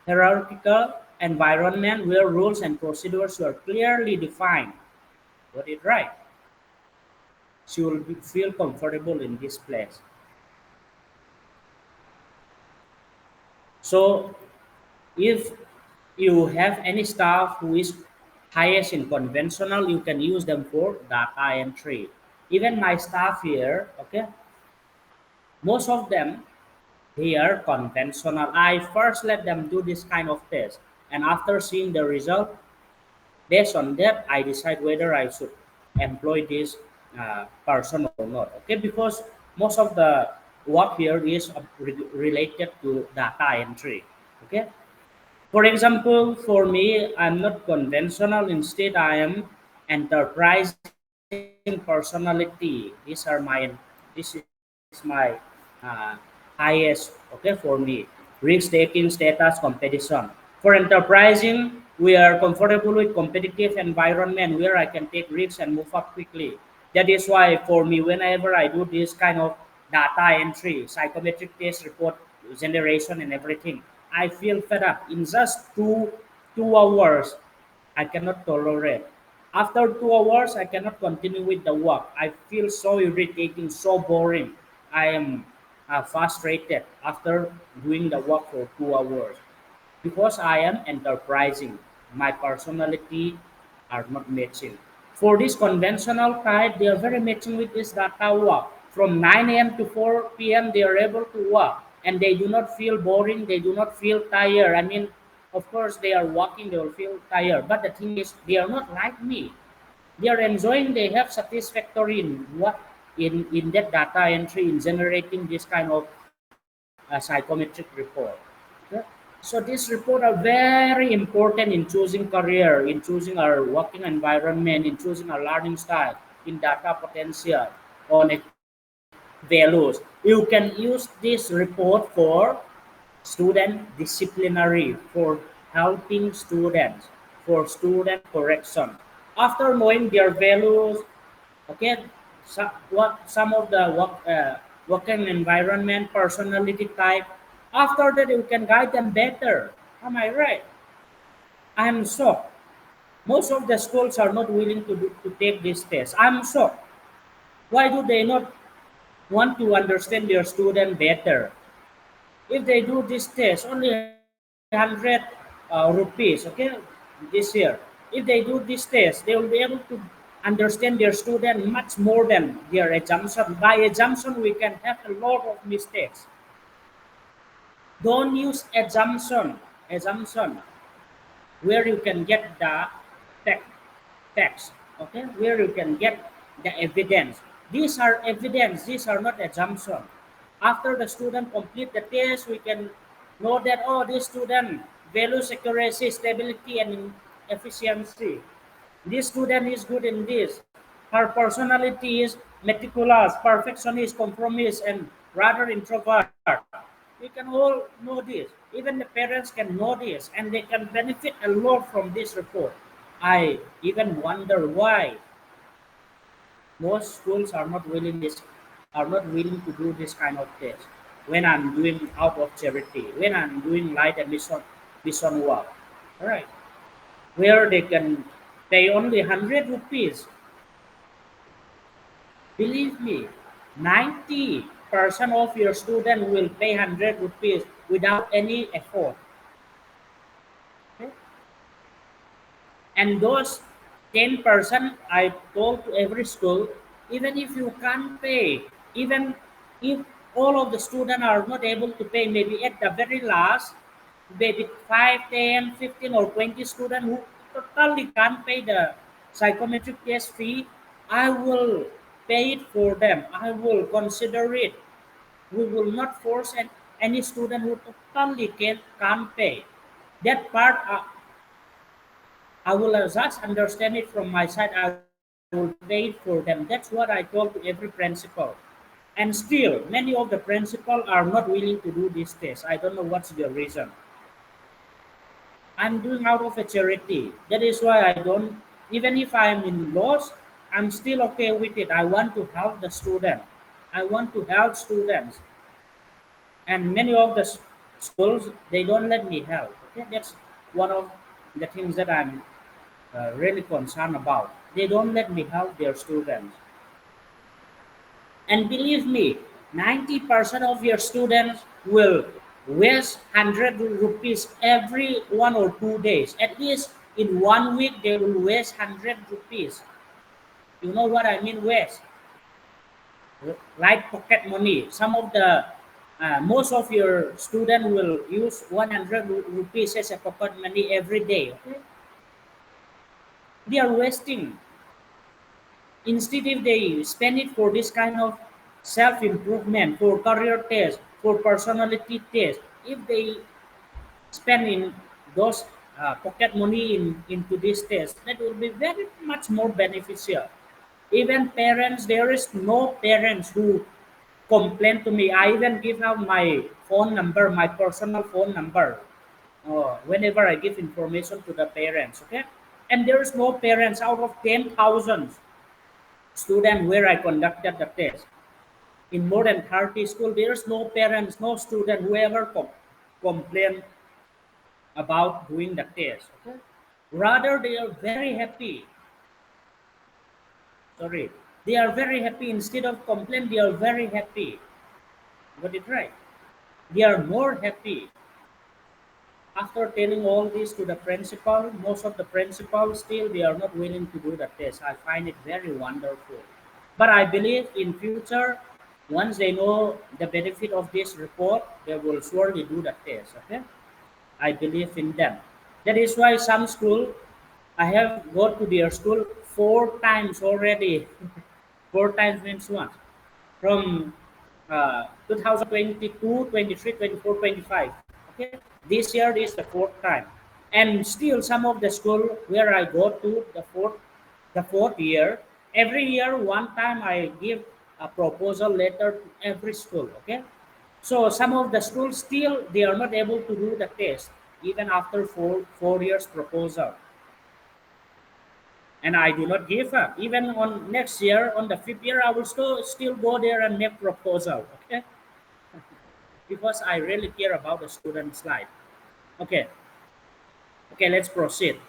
hierarchical environment where rules and procedures were clearly defined. Got it right? She will feel comfortable in this place. So if you have any staff who is highest in conventional, you can use them for data entry. Even my staff here, okay, most of them, they are conventional. I first let them do this kind of test, and after seeing the result, based on that, I decide whether I should employ this person or not. Okay, because most of the work here is related to data entry. Okay, for example, for me, I'm not conventional. Instead, I am enterprising personality. This is my highest. Okay, for me, risk taking status competition. For enterprising, we are comfortable with competitive environment where I can take risks and move up quickly. That is why for me, whenever I do this kind of data entry, psychometric test report generation and everything, I feel fed up. In just two hours, I cannot tolerate. After 2 hours, I cannot continue with the work. I feel so irritating, so boring. I am frustrated after doing the work for 2 hours because I am enterprising. My personality are not matching. For this conventional type, they are very matching with this data work. From 9 a.m. to 4 p.m., they are able to work and they do not feel boring, they do not feel tired. I mean, of course, they are working, they will feel tired. But the thing is, they are not like me. They are enjoying, they have satisfactory in what in that data entry, in generating this kind of psychometric report. Okay? So these reports are very important in choosing career, in choosing our working environment, in choosing our learning style, in data potential, on values. You can use this report for student disciplinary, for helping students, for student correction. After knowing their values, okay, some of the working environment, personality type, after that you can guide them better. Am I right? I'm shocked. Most of the schools are not willing to take this test. I'm shocked. Why do they not want to understand their student better? If they do this test, only 100 rupees, okay, this year. If they do this test, they will be able to understand their student much more than their assumption. By assumption, we can have a lot of mistakes. Don't use assumption where you can get the text, text, okay, where you can get the evidence. These are evidence, these are not assumption. After the student complete the test, we can know that, oh, this student values accuracy, stability, and efficiency. This student is good in this. Her personality is meticulous, perfectionist, compromise, and rather introvert. We can all know this. Even the parents can know this, and they can benefit a lot from this report. I even wonder why most schools are not willing to do this kind of test when I'm doing out of charity, when I'm doing light and mission work. All right, where they can pay only 100 rupees. Believe me, 90% of your student will pay 100 rupees without any effort. Okay? And those 10% I told to every school, even if you can't pay, even if all of the students are not able to pay, maybe at the very last, maybe 5, 10, 15, or 20 students who totally can't pay the psychometric test fee, I will pay it for them. I will consider it. We will not force any student who totally can't pay. That part I will just understand it from my side. I will pay it for them. That's what I told to every principal. And still, many of the principal are not willing to do this test. I don't know what's the reason. I'm doing out of a charity. That is why I don't, even if I'm in loss, I'm still okay with it. I want to help the student. I want to help students. And many of the schools, they don't let me help. Okay, that's one of the things that I'm really concerned about. They don't let me help their students. And believe me, 90% of your students will waste 100 rupees every 1 or 2 days. At least in 1 week, they will waste 100 rupees. You know what I mean, waste? Like pocket money. Most of your student will use 100 rupees as a pocket money every day. Okay? They are wasting. Instead, if they spend it for this kind of self improvement, for career test, for personality test, if they spend in those pocket money into this test, that will be very much more beneficial. Even parents, there is no parents who complain to me. I even give out my phone number, my personal phone number, whenever I give information to the parents. Okay, and there is no parents out of 10,000 student where I conducted the test. In more than 30 schools, there's no parents, no student who ever complain about doing the test. Okay? Rather, they are very happy. Sorry. They are very happy. Instead of complain, they are very happy. Got it right? They are more happy. After telling all this to the principal, most of the principals still they are not willing to do the test. I find it very wonderful. But I believe in future, once they know the benefit of this report, they will surely do the test. Okay, I believe in them. That is why some school, I have go to their school 4 times already. 4 times means what? From 2022, 23, 24, 25. Okay, this year is the fourth time, and still some of the school where I go to the fourth year. Every year, one time I give a proposal letter to every school. Okay, so some of the schools still they are not able to do the test even after four years proposal, and I do not give up. Even on next year, on the fifth year, I will still go there and make proposal. Okay, because I really care about the student's life. Okay, okay, let's proceed.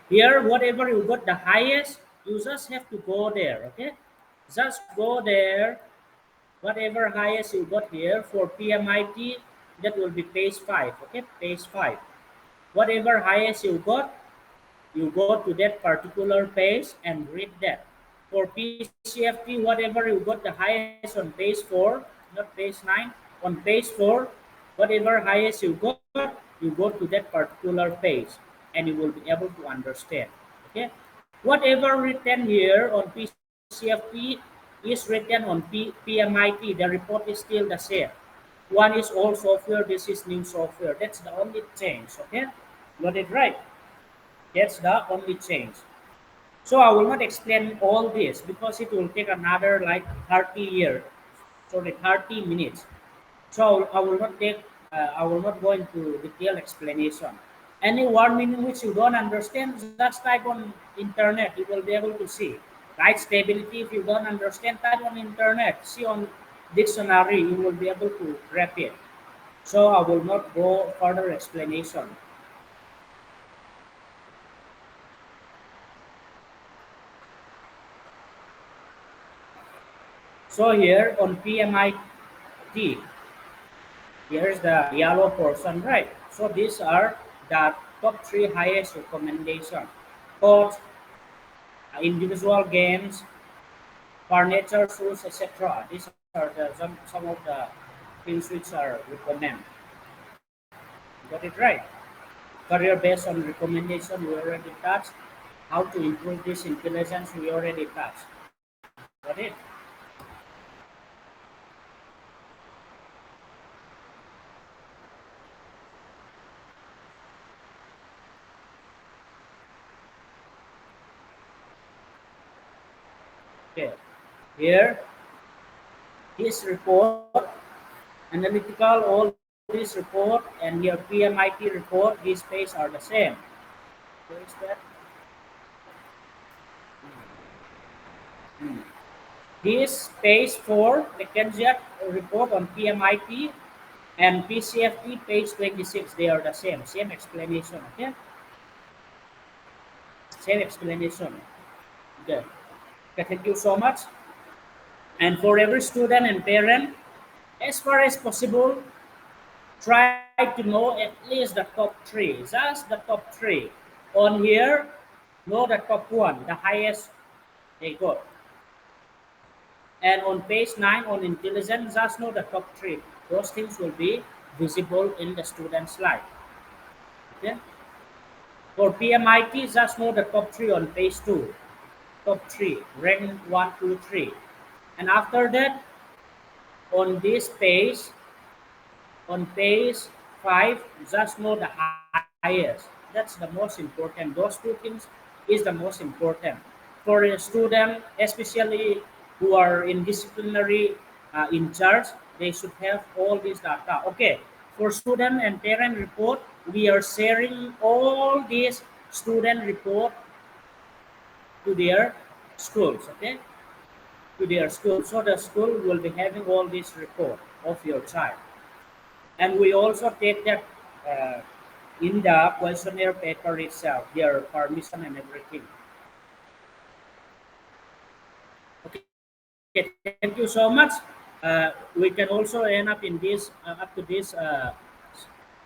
Here, whatever you got the highest, you just have to go there. Okay, just go there. Whatever highest you got here for PMIT, that will be page 5. Okay, page 5. Whatever highest you go to that particular page and read that. For PCFT, whatever you got the highest on page 4, not page 9, on page 4, whatever highest you got, you go to that particular page and you will be able to understand. Okay, whatever written here on PCFT is written on PMIT. The report is still the same. One is old software, this is new software. That's the only change. Okay, got it right? That's the only change. So I will not explain all this because it will take another like 30 years, sorry, 30 minutes. So I will not go into detailed explanation. Any word meaning which you don't understand, just type on internet. You will be able to see. Right stability, if you don't understand, type on internet. See on dictionary, you will be able to grab it. So I will not go further explanation. So here on PMIT, here's the yellow portion, right? So these are the top three highest recommendation. Coach, individual games, furniture, shoes, etc. These are some of the things which are recommend. Got it right? Career based on recommendation we already touched. How to improve this intelligence we already touched. Got it? Okay. Here, this report, analytical, all this report and your PMIT report, these pays are the same. Where is that? Hmm. This page 4, the Kenziat report on PMIT and PCFT page 26, they are the same explanation, okay? Same explanation. Okay. Okay, thank you so much. And for every student and parent, as far as possible, try to know at least the top 3, just the top 3. On here, know the top 1, the highest they got. And on page 9 on intelligence, just know the top 3. Those things will be visible in the student's slide. Okay? For PMIT, just know the top 3 on page 2. Top 3, rank 1, 2, 3. And after that, on this page, on page 5, just know the highest. That's the most important. Those two things is the most important. For a student, especially who are in disciplinary in charge, they should have all this data. Okay, for student and parent report, we are sharing all these student report to their schools, okay? To their school. So the school will be having all this report of your child. And we also take that in the questionnaire paper itself, their permission and everything. Okay, thank you so much. We can also end up in this up to this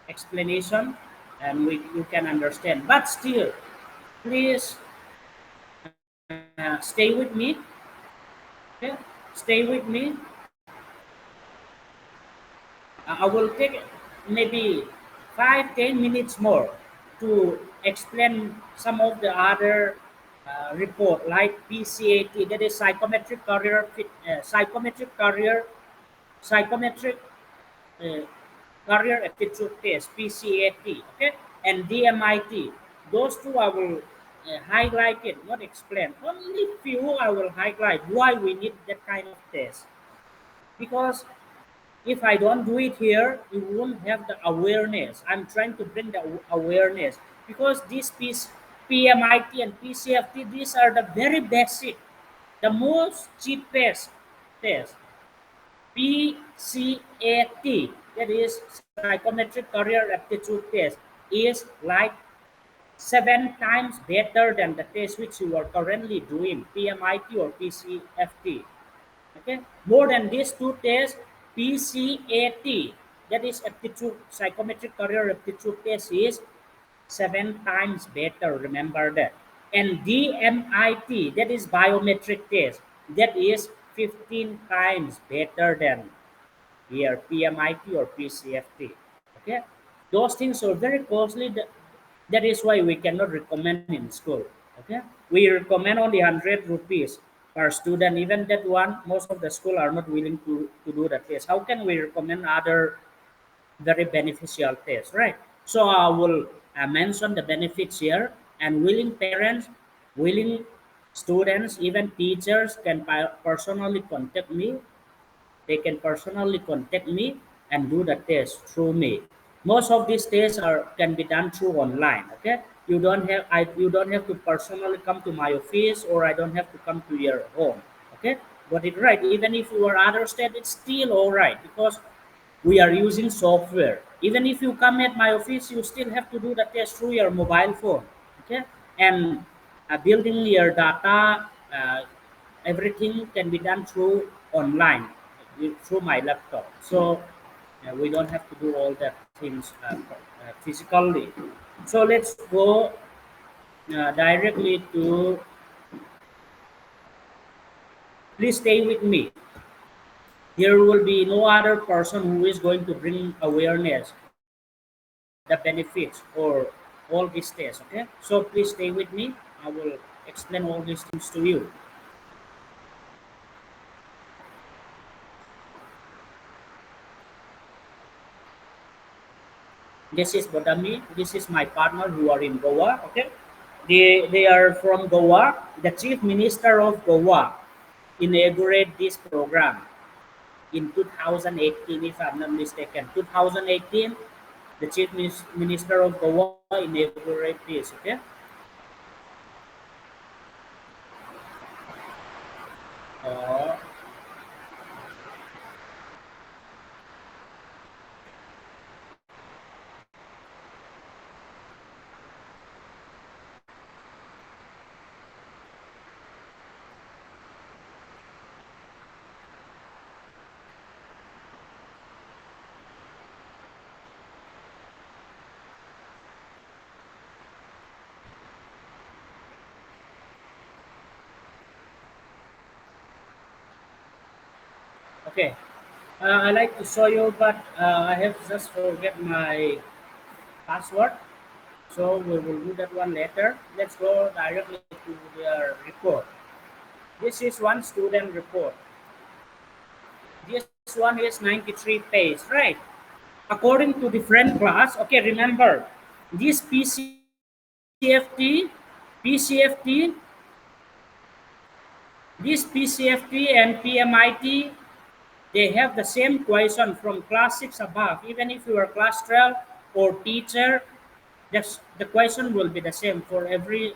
explanation, and you can understand. But still, please stay with me. Okay, stay with me. I will take maybe 5-10 minutes more to explain some of the other report like PCAT, that is psychometric career psychometric uh, career aptitude test, PCAT, okay, and DMIT. Those two I will highlight it, not explain. Only few I will highlight why we need that kind of test, because if I don't do it here, you won't have the awareness. I'm trying to bring the awareness, because this piece, PMIT and PCFT, these are the very basic, the most cheapest test. PCAT, that is psychometric career aptitude test, is like 7 times better than the test which you are currently doing, PMIT or PCFT. Okay, more than these two tests, PCAT, that is aptitude psychometric career aptitude test, is 7 times better. Remember that. And DMIT, that is biometric test, that is 15 times better than here PMIT or PCFT. Okay, those things are very costly. That is why we cannot recommend in school. Okay, we recommend only 100 rupees per student. Even that one, most of the school are not willing to do the test. How can we recommend other very beneficial tests, right? So I will mention the benefits here, and willing parents, willing students, even teachers can personally contact me. They can personally contact me and do the test through me. Most of these tests are can be done through online. Okay, you don't have to personally come to my office, or I don't have to come to your home. Okay, but it's right. Even if you are other state, it's still all right, because we are using software. Even if you come at my office, you still have to do the test through your mobile phone. Okay, and building your data, everything can be done through online, through my laptop. So we don't have to do all that things physically. So let's go directly to. Please stay with me. There will be no other person who is going to bring awareness, the benefits, or all these tests. Okay, so please stay with me. I will explain all these things to you. This is Bodami. This is my partner who are in Goa. Okay, they are from Goa. The chief minister of Goa inaugurated this program in 2018, if I'm not mistaken. 2018, the Chief Minister of Goa inaugurated this. Okay. Uh, okay. I like to show you, but I have just forget my password. So we will do that one later. Let's go directly to their report. This is one student report. This one is 93 pages, right? According to different class, okay, remember, this PCFT, PCFT, this PCFT and PMIT, they have the same question from class 6 above. Even if you are class 12 or teacher, the question will be the same for every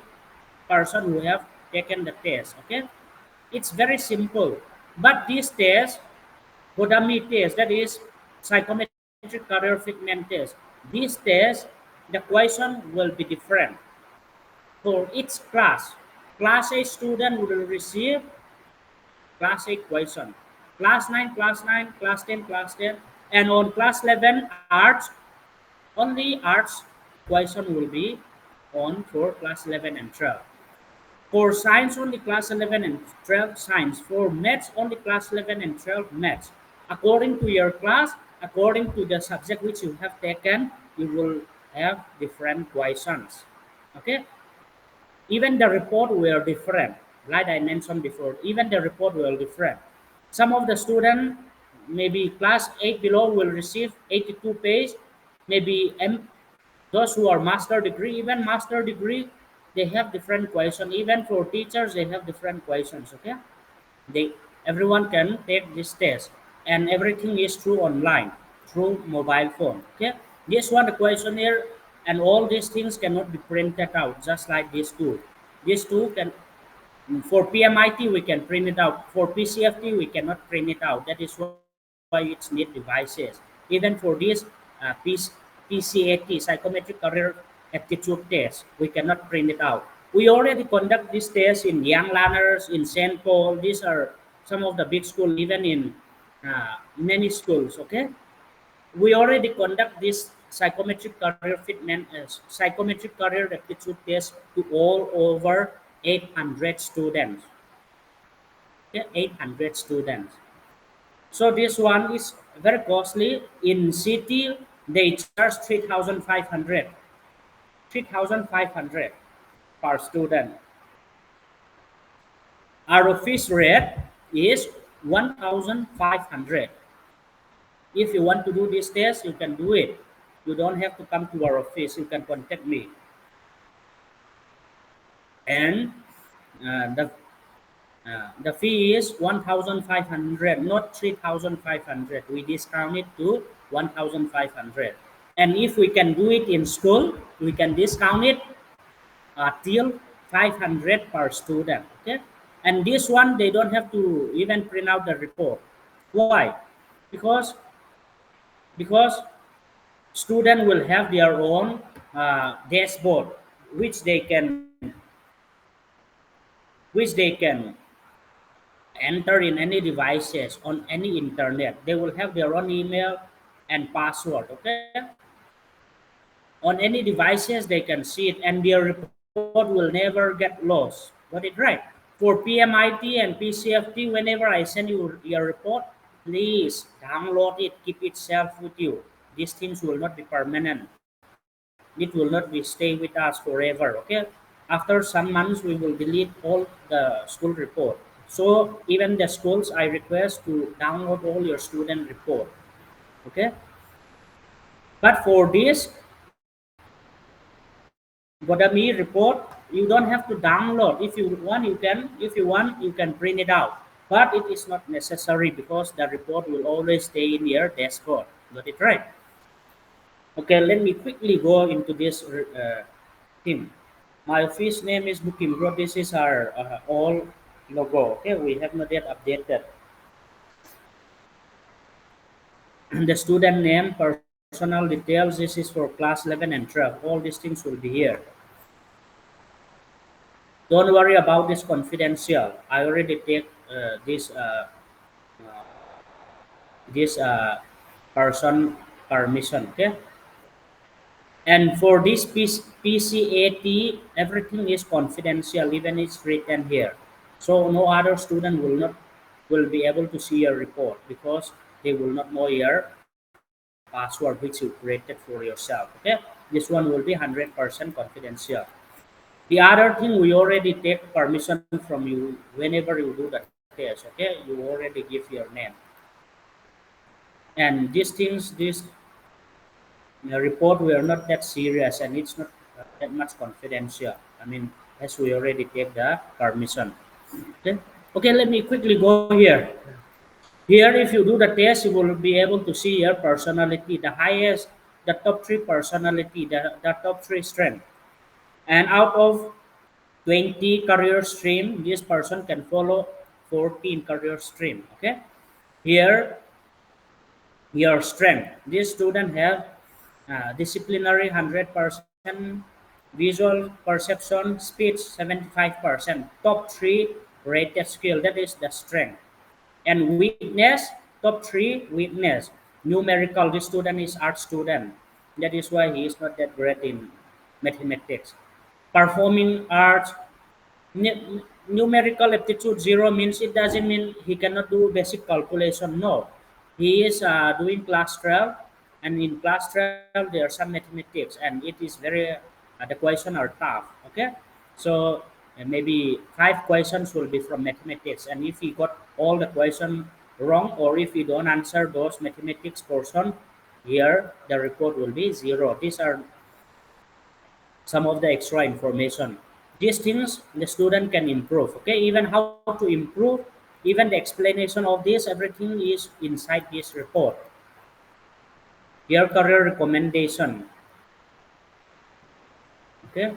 person who have taken the test. Okay, it's very simple. But this test, Bodami test, that is psychometric career fitment test. This test, the question will be different for each class. Class A student will receive class A question. Class 9, class 9, class 10, class 10. And on class 11, arts, only arts question will be on for class 11 and 12. For science, only class 11 and 12 science. For maths, only class 11 and 12 maths. According to your class, according to the subject which you have taken, you will have different questions. Okay? Even the report were different. Like I mentioned before, even the report were different. Some of the students, maybe class 8 below, will receive 82 page. Maybe those who are master degree, even master degree, they have different questions. Even for teachers, they have different questions. Okay, they everyone can take this test, and everything is through online, through mobile phone. Okay, this one the questionnaire and all these things cannot be printed out, just like these two. These two can, for PMIT we can print it out. For PCFT we cannot print it out. That is why it's need devices. Even for this PCAT, psychometric career aptitude test, we cannot print it out. We already conduct this test in Young Learners, in St. Paul. These are some of the big schools, even in many schools. Okay, we already conduct this psychometric career fitment, psychometric career aptitude test to all over 800 students. Okay, 800 students. So this one is very costly. In city, they charge 3,500, 3,500 per student. Our fees rate is 1,500. If you want to do this test, you can do it. You don't have to come to our office. You can contact me. And uh, the the fee is 1,500, not 3,500. We discount it to 1,500. And if we can do it in school, we can discount it till 500 per student. Okay, and this one they don't have to even print out the report. Why? Because because student will have their own dashboard, which they can which they can enter in any devices on any internet. They will have their own email and password. Okay, on any devices they can see it, and their report will never get lost. Got it right? For PMIT and PCFT, whenever I send you your report, please download it, keep it safe with you. These things will not be permanent. It will not be stay with us forever. Okay, after some months we will delete all the school report. So even the schools, I request to download all your student report. Okay, but for this Bodami report, you don't have to download. If you want, you can. If you want, you can print it out. but it is not necessary because the report will always stay in your dashboard. Got it right? Okay, let me quickly go into this thing. My office name is Booking Group. This is our all logo. Okay, we have not yet updated. The student name, personal details. This is for class 11 and 12. All these things will be here. Don't worry about this confidential. I already take this person permission. Okay, and for this PCAT, everything is confidential, even it's written here. So no other student will be able to see your report because they will not know your password which you created for yourself. Okay, this one will be 100% confidential. The other thing, we already take permission from you whenever you do the test. Okay, you already give your name, and these things, this report we are not that serious, and it's not that much confidential. I mean, as we already take the permission. Okay, okay. Let me quickly go here. Here, if you do the test, you will be able to see your personality, the highest, the top three personality, the top three strength. And out of 20 career stream, this person can follow 14 career stream. Okay. Here, your strength. This student have disciplinary 100%, visual perception, speech 75%. Top three rated skill. That is the strength. And weakness, top three weakness. Numerical. This student is art student. That is why he is not that great in mathematics. Performing arts, numerical aptitude zero means it doesn't mean he cannot do basic calculation. No, he is doing class 12, and in class 12 there are some mathematics, and it is very the question are tough. Okay, so maybe five questions will be from mathematics, and if he got all the question wrong, or if he don't answer those mathematics portion, here the report will be zero. These are some of the extra information. These things the student can improve. Okay, even how to improve, even the explanation of this, everything is inside this report. Your career recommendation. Okay,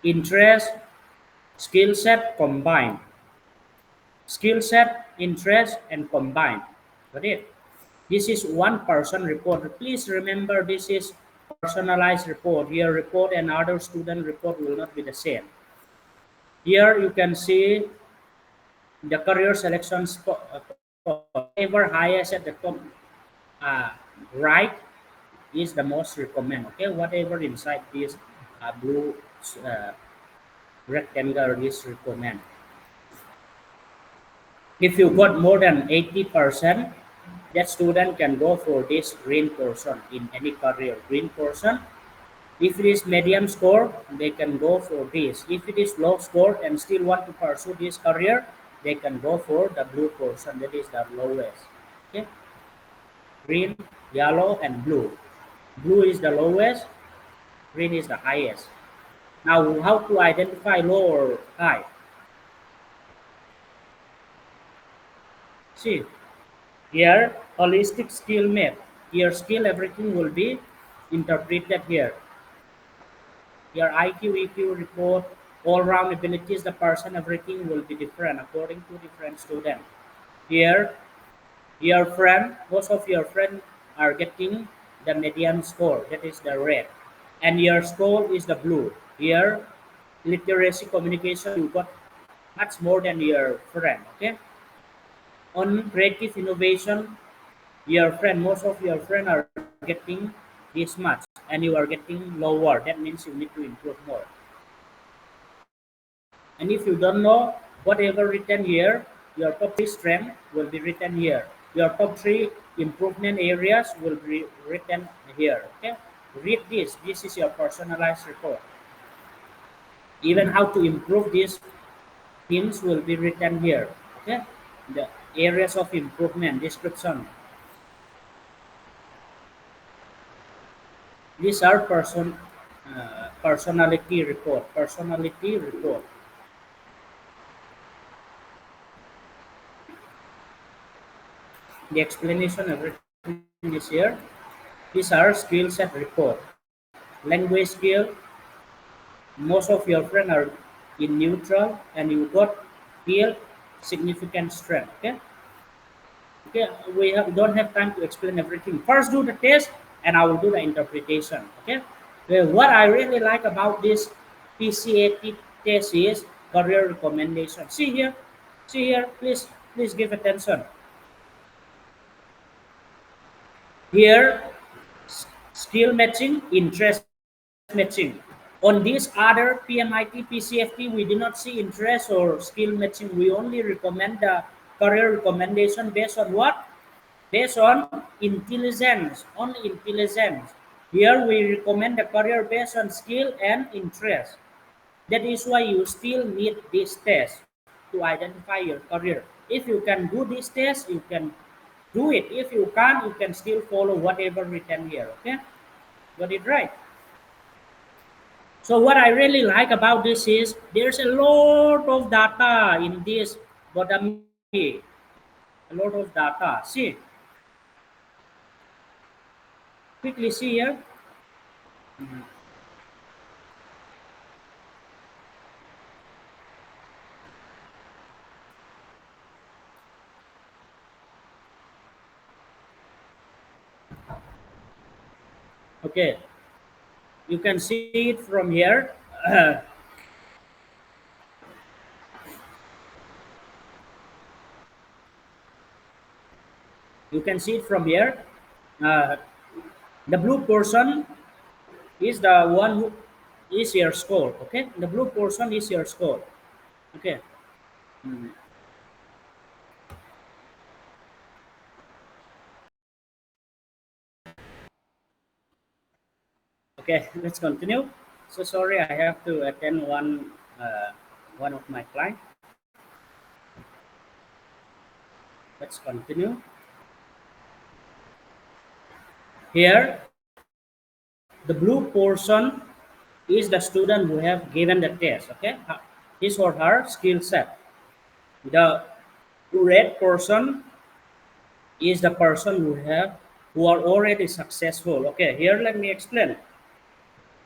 interest, skill set combined. Skill set, interest, and combined. Got it? This is one person report. Please remember, this is personalized report. Your report and other student report will not be the same. Here you can see the career selection whatever highest at the top uh, right is the most recommend. Okay, whatever inside this blue uh, rectangle is recommend. If you got more than 80%, that student can go for this green portion in any career. Green portion. If it is medium score, they can go for this. If it is low score and still want to pursue this career, they can go for the blue portion. That is the lowest. Okay, green, yellow, and blue. Blue is the lowest. Green is the highest. Now, how to identify low or high? See, here, holistic skill map. Your skill, everything will be interpreted here. Your IQ, EQ report, all-round abilities, the person, everything will be different according to different student. Here, your friend, most of your friends are getting the median score, that is the red. And your score is the blue. Here, literacy, communication, you got much more than your friend, okay? On creative innovation, your friend, most of your friends are getting this much, and you are getting lower. That means you need to improve more. And if you don't know, whatever written here, your top three strength will be written here. Your top three improvement areas will be written here. Okay, read this. This is your personalized report. Even how to improve these things will be written here. Okay, the areas of improvement description. These are personality report. Personality report. The explanation, everything is here. These are skill set report. Language skill, most of your friends are in neutral and you got real significant strength. Okay. Okay, don't have time to explain everything. First do the test and I will do the interpretation. Okay. What I really like about this PCAT test is career recommendation. See here, please give attention. Here, skill matching, interest matching. On this other PMIT, PCFT, we do not see interest or skill matching. We only recommend the career recommendation based on what? Based on intelligence, only intelligence. Here we recommend the career based on skill and interest. That is why you still need this test to identify your career. If you can do this test, you can do it. If you can't, you can still follow whatever written here. Okay, got it right. So what I really like about this is there's a lot of data in this bottom here. A lot of data. See, quickly see here. Okay, you can see it from here. You can see it from here. Uh, the blue portion is the one who is your score. Okay, the blue portion is your score. Okay. Mm. Okay, let's continue. So sorry, I have to attend one of my client. Let's continue. Here, the blue portion is the student who have given the test. Okay, his or her skill set. The red portion is the person who are already successful. Okay, here let me explain.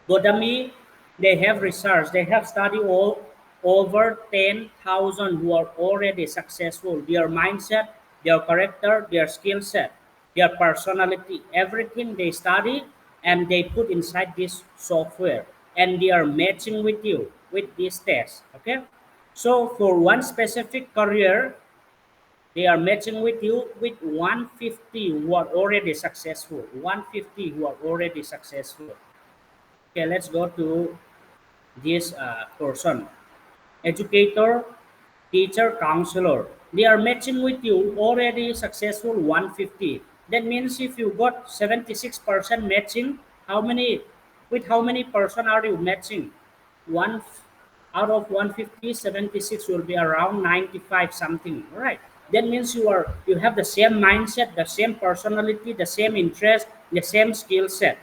Godami, they have research, they have studied all over 10,000 who are already successful. Their mindset, their character, their skill set, their personality, everything they study and they put inside this software and they are matching with you with this test. Okay. So for one specific career, they are matching with you with 150 who are already successful. 150 who are already successful. Okay, let's go to this person. Educator, teacher, counselor. They are matching with you already successful 150. That means if you got 76% matching, how many with how many person are you matching? One out of 150, 76 will be around 95 something. Right. That means you have the same mindset, the same personality, the same interest, the same skill set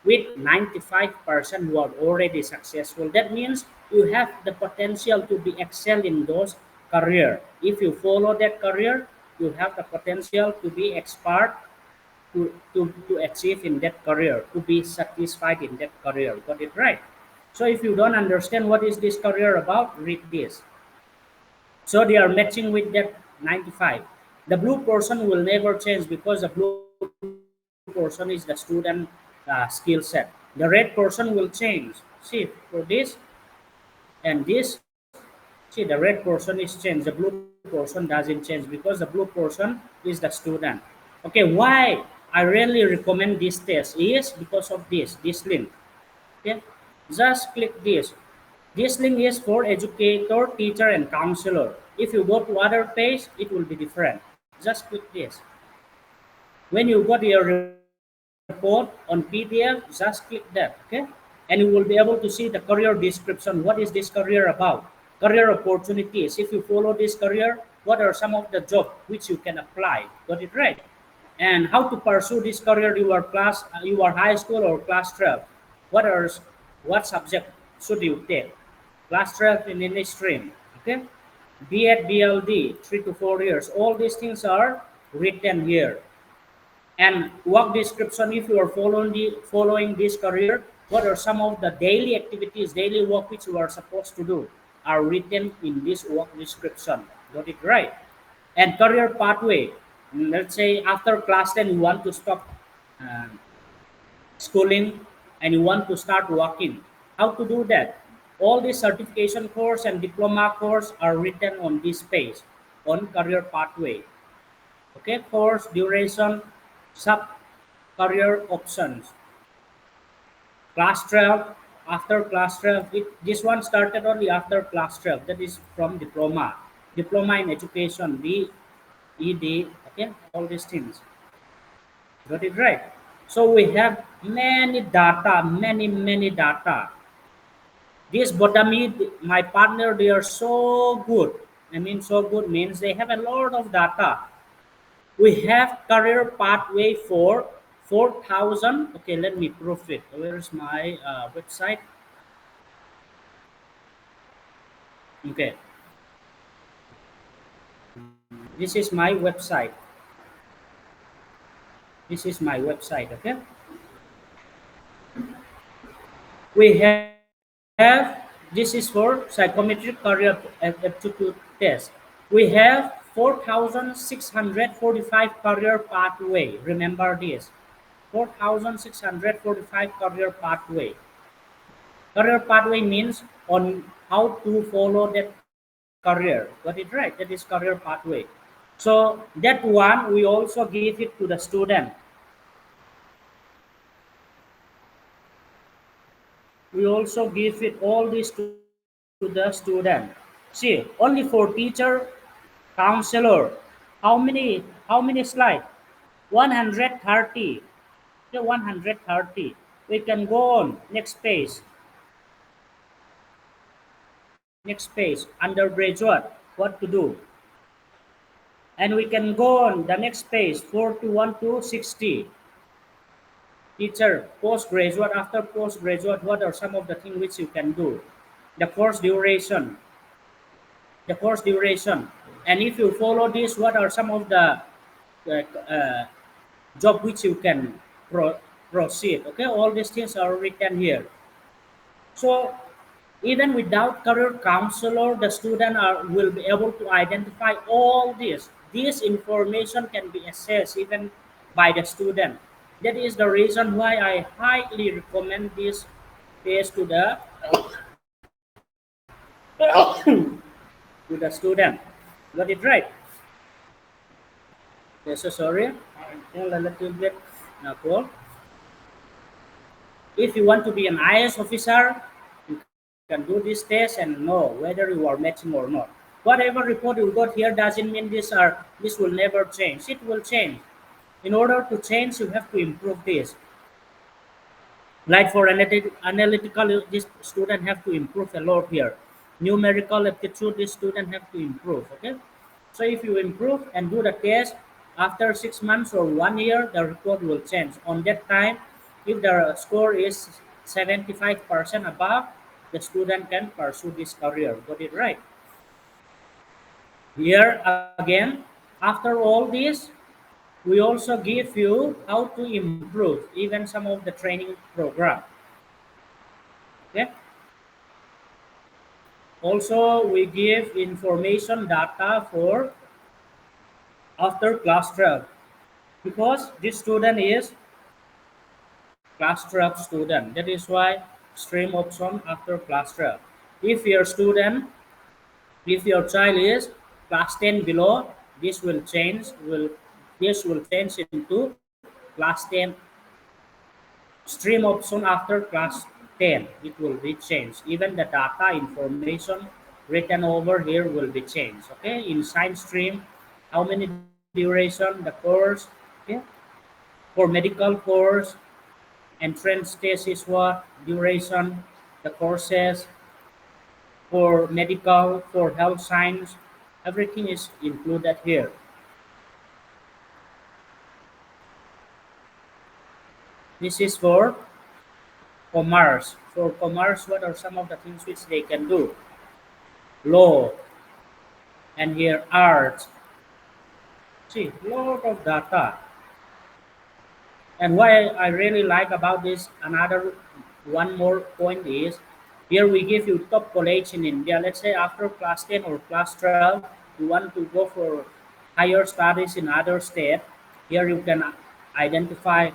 with 95% who are already successful. That means you have the potential to be excel in those career. If you follow that career, you have the potential to be expert to achieve in that career, to be satisfied in that career. Got it right? So if you don't understand what is this career about, read this. So they are matching with that 95. The blue portion will never change because the blue portion is the student skill set. The red portion will change. See, for this and this, see the red portion is changed. The blue portion doesn't change because the blue portion is the student. Okay, why I really recommend this test is because of this link. Okay, just click this. This link is for educator, teacher, and counselor. If you go to other page, it will be different. Just click this. When you got your report on PDF, just click that, okay? And you will be able to see the career description. What is this career about? Career opportunities. If you follow this career, what are some of the jobs which you can apply? Got it right? And how to pursue this career? You are high school or class 12. What are what subject should you take? Class 12 in any stream, okay? B.Ed, BLD, 3 to 4 years. All these things are written here. And work description, if you are following this career, what are some of the daily activities, daily work which you are supposed to do are written in this work description. Got it right? And career pathway. Let's say after class 10 you want to stop uh, schooling and you want to start working. How to do that? All the certification course and diploma course are written on this page on career pathway. Okay, course duration, sub career options. Class 12, after class 12, this one started only after class 12. That is from diploma. Diploma in education, DED, okay, all these things. Got it right? So we have many data, many data. This Botami, my partner, they are so good. I mean, so good means they have a lot of data. We have career pathway for 4,000. Okay, let me prove it. Where is my website? Okay, this is my website. This is my website. Okay, we have this is for psychometric career aptitude test. We have 4,645 career pathway. Remember this, 4,645 career pathway. Career pathway means on how to follow that career. Got it right? That is career pathway. So that one we also give it to the student. We also give it all this to the student. See, only for teacher, counselor. How many slide? 130. The 130. We can go on next page. Next page. Undergraduate. What to do? And we can go on the next page. 41 to 60. Teacher, postgraduate. After postgraduate, what are some of the things which you can do? The course duration. The course duration. And if you follow this, what are some of the job which you can proceed? Okay, all these things are written here. So even without career counselor, the student will be able to identify all this. This information can be assessed even by the student. That is the reason why I highly recommend this page to the student. Got it right? Yes, so sorry. A little bit cool. If you want to be an IS officer, you can do this test and know whether you are matching or not. Whatever report you got here doesn't mean this will never change. It will change. In order to change, you have to improve this. Like for analytical, this student have to improve a lot here. Numerical aptitude, this student have to improve. Okay, so if you improve and do the test after 6 months or 1 year, the report will change. On that time, if the score is 75% above, the student can pursue this career. Got it right? Here again, after all this, we also give you how to improve even some of the training program. Okay. Also, we give information data for after class 12 because this student is class 12 student. That is why stream option after class 12. If your student, if your child is class 10 below, this will change into class 10 stream option after class 10. It will be changed. Even the data information written over here will be changed. Okay, in science stream, how many duration the course? Okay, for medical course, entrance test is what duration, the courses for medical, for health science, everything is included here. This is for commerce. For commerce, what are some of the things which they can do? Law, and here art, See, lot of data. And what I really like about this, another one more point is, here we give you top college in India. Let's say after class 10 or class 12, you want to go for higher studies in other state. Here you can identify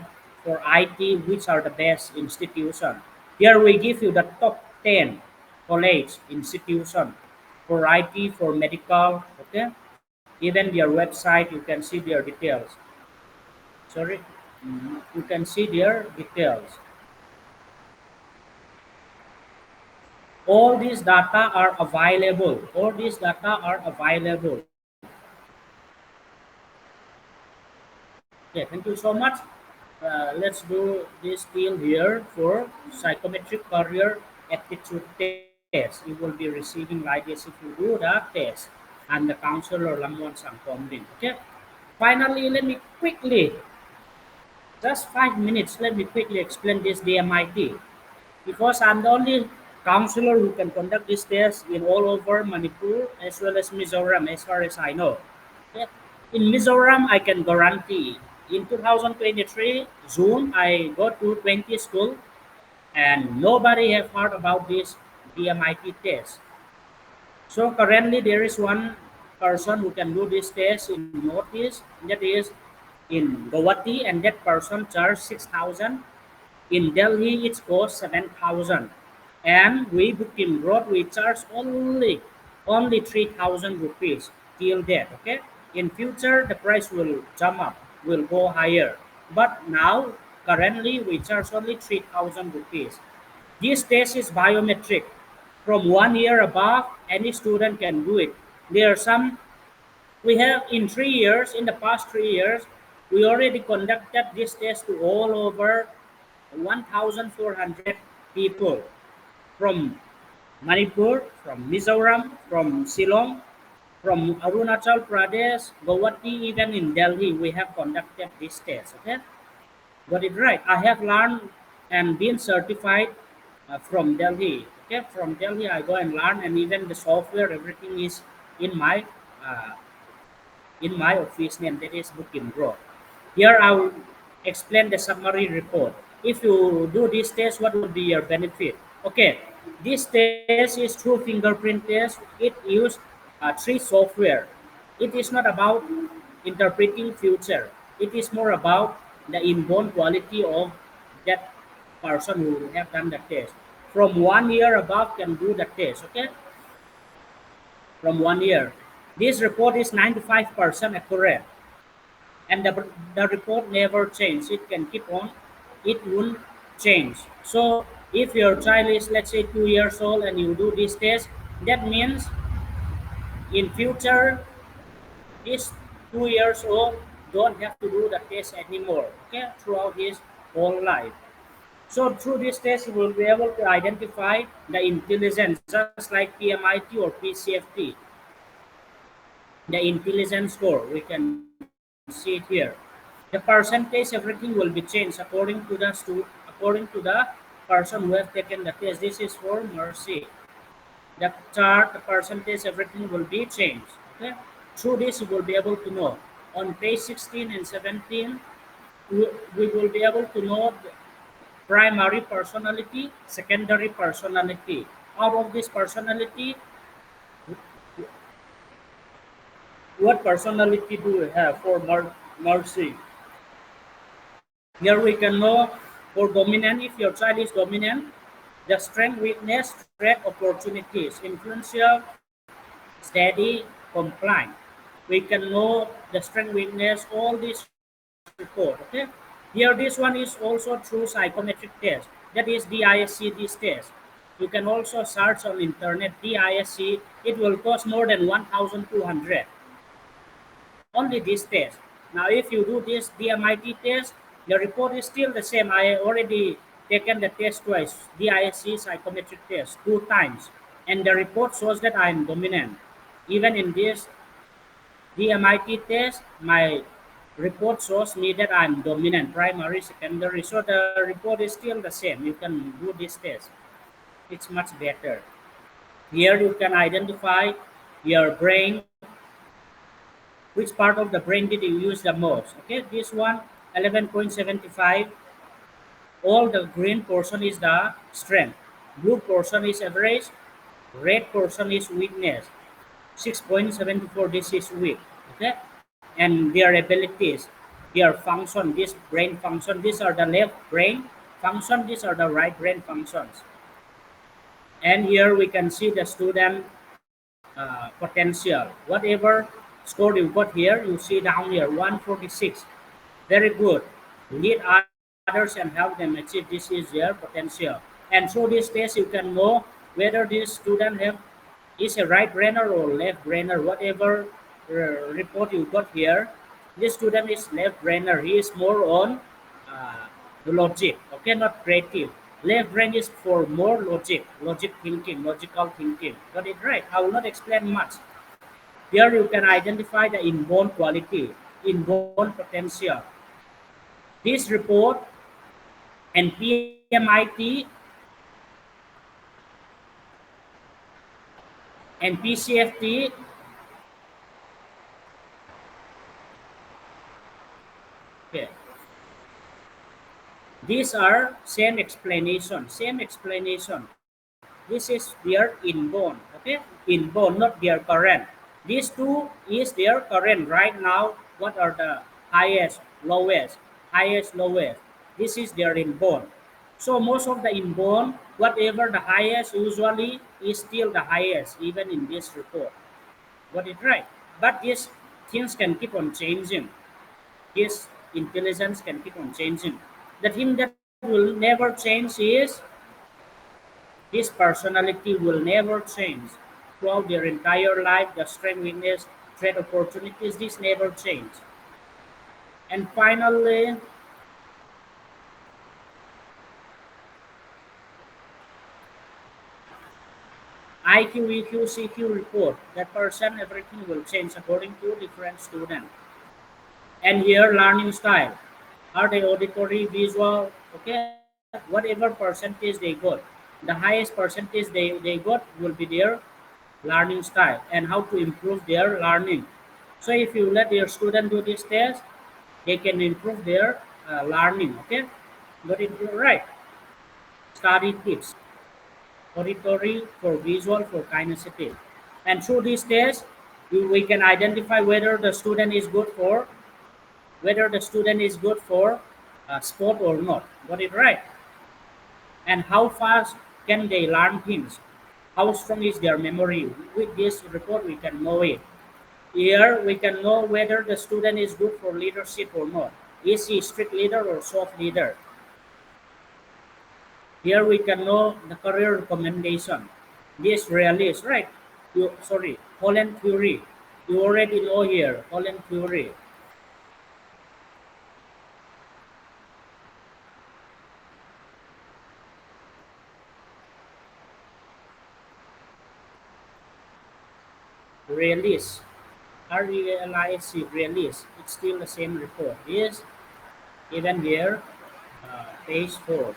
for IT which are the best institution. Here we give you the top 10 college institution for IT, for medical, okay? Even their website, you can see their details. Sorry. You can see their details. All these data are available. All these data are available. Okay, thank you so much. Let's do this deal here for psychometric career aptitude test. You will be receiving like this if you do the test. I'm the counselor Lammuansang Tombing. Okay. Finally, let me quickly, just 5 minutes, let me quickly explain this DMIT. Because I'm the only counselor who can conduct this test in all over Manipur as well as Mizoram, as far as I know. Yeah. In Mizoram, I can guarantee in 2023 June, I go to 20 school and nobody have heard about this DMIT test. So currently there is one person who can do this test in Northeast, that is in Guwahati, and that person charge 6,000. In Delhi, it costs 7,000, and we Booking Road we charge only 3,000 rupees till that. Okay, in future the price will jump up, will go higher, but now currently we charge only 3,000 rupees. This test is biometric. From 1 year above, any student can do it. There are some we have in 3 years. In the past 3 years, we already conducted this test to all over 1,400 people from Manipur, from Mizoram, from Shillong, from Arunachal Pradesh, Guwahati, even in Delhi, we have conducted this test. Okay, got it right. I have learned and been certified from Delhi. Okay, from Delhi, I go and learn, and even the software, everything is in my uh, office name, that is Booking Road. Here I will explain the summary report. If you do this test, what will be your benefit? Okay, this test is through fingerprint test. It use three software. It is not about interpreting future. It is more about the inborn quality of that person who have done the test. From 1 year above can do the test. Okay, from 1 year. This report is 95% accurate, and the report never change. It can keep on, it won't change. So if your child is, let's say, 2 years old and you do this test, that means in future this 2 years old don't have to do the test anymore, okay, throughout his whole life. So through this test, you will be able to identify the intelligence, just like PMIT or PCFT, the intelligence score. We can see it here. The percentage, everything will be changed according to the person who has taken the test. This is for Mercy. The chart, the percentage, everything will be changed. Okay. Through this, you will be able to know. On page 16 and 17, we will be able to know the primary personality, secondary personality. Out of this personality, what personality do we have for Mercy? Here we can know for dominant, if your child is dominant, the strength, weakness, threat, opportunities, influential, steady, compliant. We can know the strength, weakness, all these report. Okay. Here this one is also through psychometric test. That is DISC, this test. You can also search on internet DISC. It will cost more than 1,200. Only this test. Now, if you do this DMIT test, the report is still the same. I already taken the test twice, DISC psychometric test 2 times, and the report shows that I am dominant. Even in this DMIT test, my report shows me that I'm dominant, primary, secondary. So the report is still the same. You can do this test. It's much better. Here you can identify your brain, Which part of the brain did you use the most? Okay, this one 11.75. All the green portion is the strength. Blue portion is average. Red portion is weakness. 6.74, this is weak. Okay, and their abilities, their function, this brain function, these are the left brain function, these are the right brain functions. And here we can see the student potential. Whatever score you got here, you see down here 146. Very good. Lead others and help them achieve. This is their potential. And through this test, you can know whether this student have is a right brainer or left brainer. Whatever report you got here, this student is left brainer. He is more on the logic. Okay, not creative. Left brain is for more logic thinking, logical thinking. Got it right? I will not explain much. Here you can identify the inborn quality, inborn potential. This report and PMIT and PCFT, okay, these are same explanation, same explanation. This is their inborn, okay, inborn, not their current. These two is their current right now. What are the highest, lowest, highest, lowest? This is their inborn. So most of the inborn, whatever the highest, usually is still the highest, even in this report. Got it right? But these things can keep on changing. This intelligence can keep on changing. The thing that will never change is his personality will never change. Throughout their entire life, the strength, weakness, threat, opportunities, this never change. And finally, IQ, EQ, CQ report. That person, everything will change according to different student. And here, learning style. Are they auditory, visual? Okay, whatever percentage they got. The highest percentage they got will be their learning style and how to improve their learning. So if you let your student do this test, they can improve their learning. Okay, got it right? Study tips: auditory for visual for kinesthetic, and through this test, we can identify whether the student is good for sport or not. Got it right? And how fast can they learn things? How strong is their memory? With this report, we can know it. Here, we can know whether the student is good for leadership or not. Is he strict leader or soft leader? Here, we can know the career recommendation. This realist, right? Holland theory. You already know here, Holland theory. Realist. RELIC, realist. It's still the same report. Yes, even here, page 4.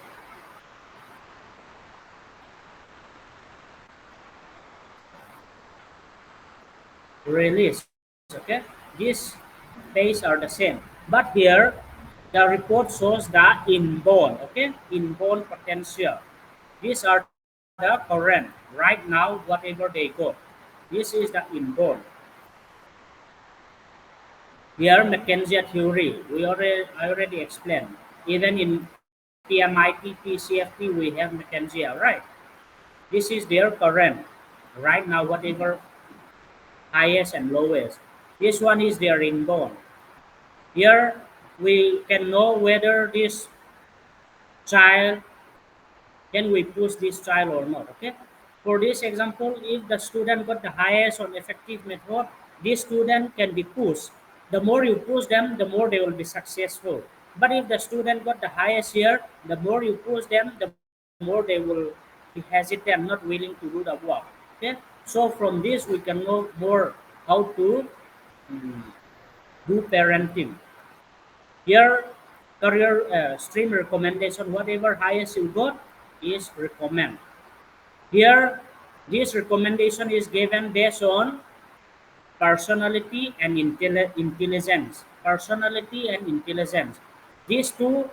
Realist. Okay, these page are the same. But here, the report shows the inborn, okay, inborn potential. These are the current. Right now, whatever they got. This is the inborn. Here, McKenzie theory, I already explained. Even in PMIT, PCFT, we have McKenzie, right? This is their current. Right now, whatever highest and lowest. This one is their inborn. Here, we can know whether this child, can we push this child or not, okay? For this example, if the student got the highest on effective method, this student can be pushed. The more you push them, the more they will be successful. But if the student got the highest here, the more you push them, the more they will be hesitant, not willing to do the work. Okay. So from this, we can know more how to do parenting. Here, career stream recommendation, whatever highest you got is recommend. Here, this recommendation is given based on personality and intelligence. Personality and intelligence. These two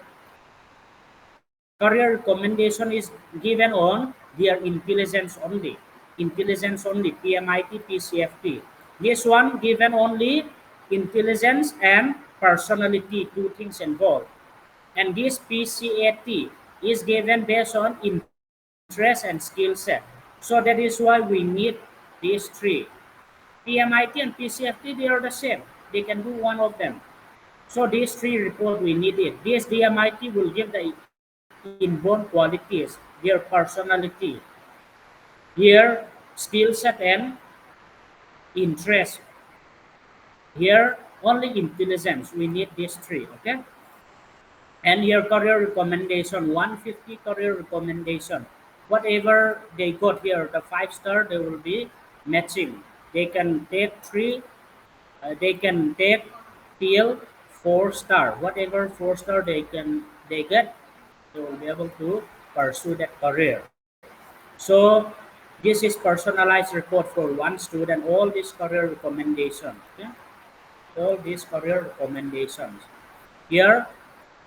career recommendation is given on their intelligence only. Intelligence only, PMIT, PCFT. This one given only intelligence and personality, two things involved. And this PCAT is given based on interest and skill set. So that is why we need these three. PMIT and PCFT, they are the same. They can do one of them. So these three report we need it. This DMIT will give the inborn qualities, their personality, their skill set and interest. Here only intelligence. We need these three. Okay. And your career recommendation, 150 career recommendation. Whatever they got here, the 5-star, they will be matching. They can take three, they can take till 4-star. Whatever 4-star they get, they will be able to pursue that career. So this is personalized report for one student. All these career recommendations. Okay? All these career recommendations. Here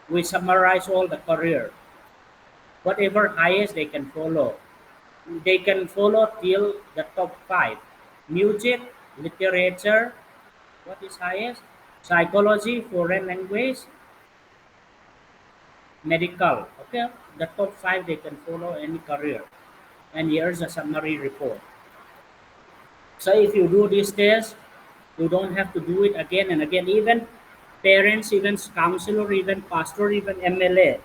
we summarize all the career. Whatever highest they can follow. They can follow till the top 5. Music, literature, what is highest? Psychology, foreign language, medical. Okay, the top 5 they can follow any career. And here's a summary report. So if you do this test, you don't have to do it again and again. Even parents, even counselor, even pastor, even MLA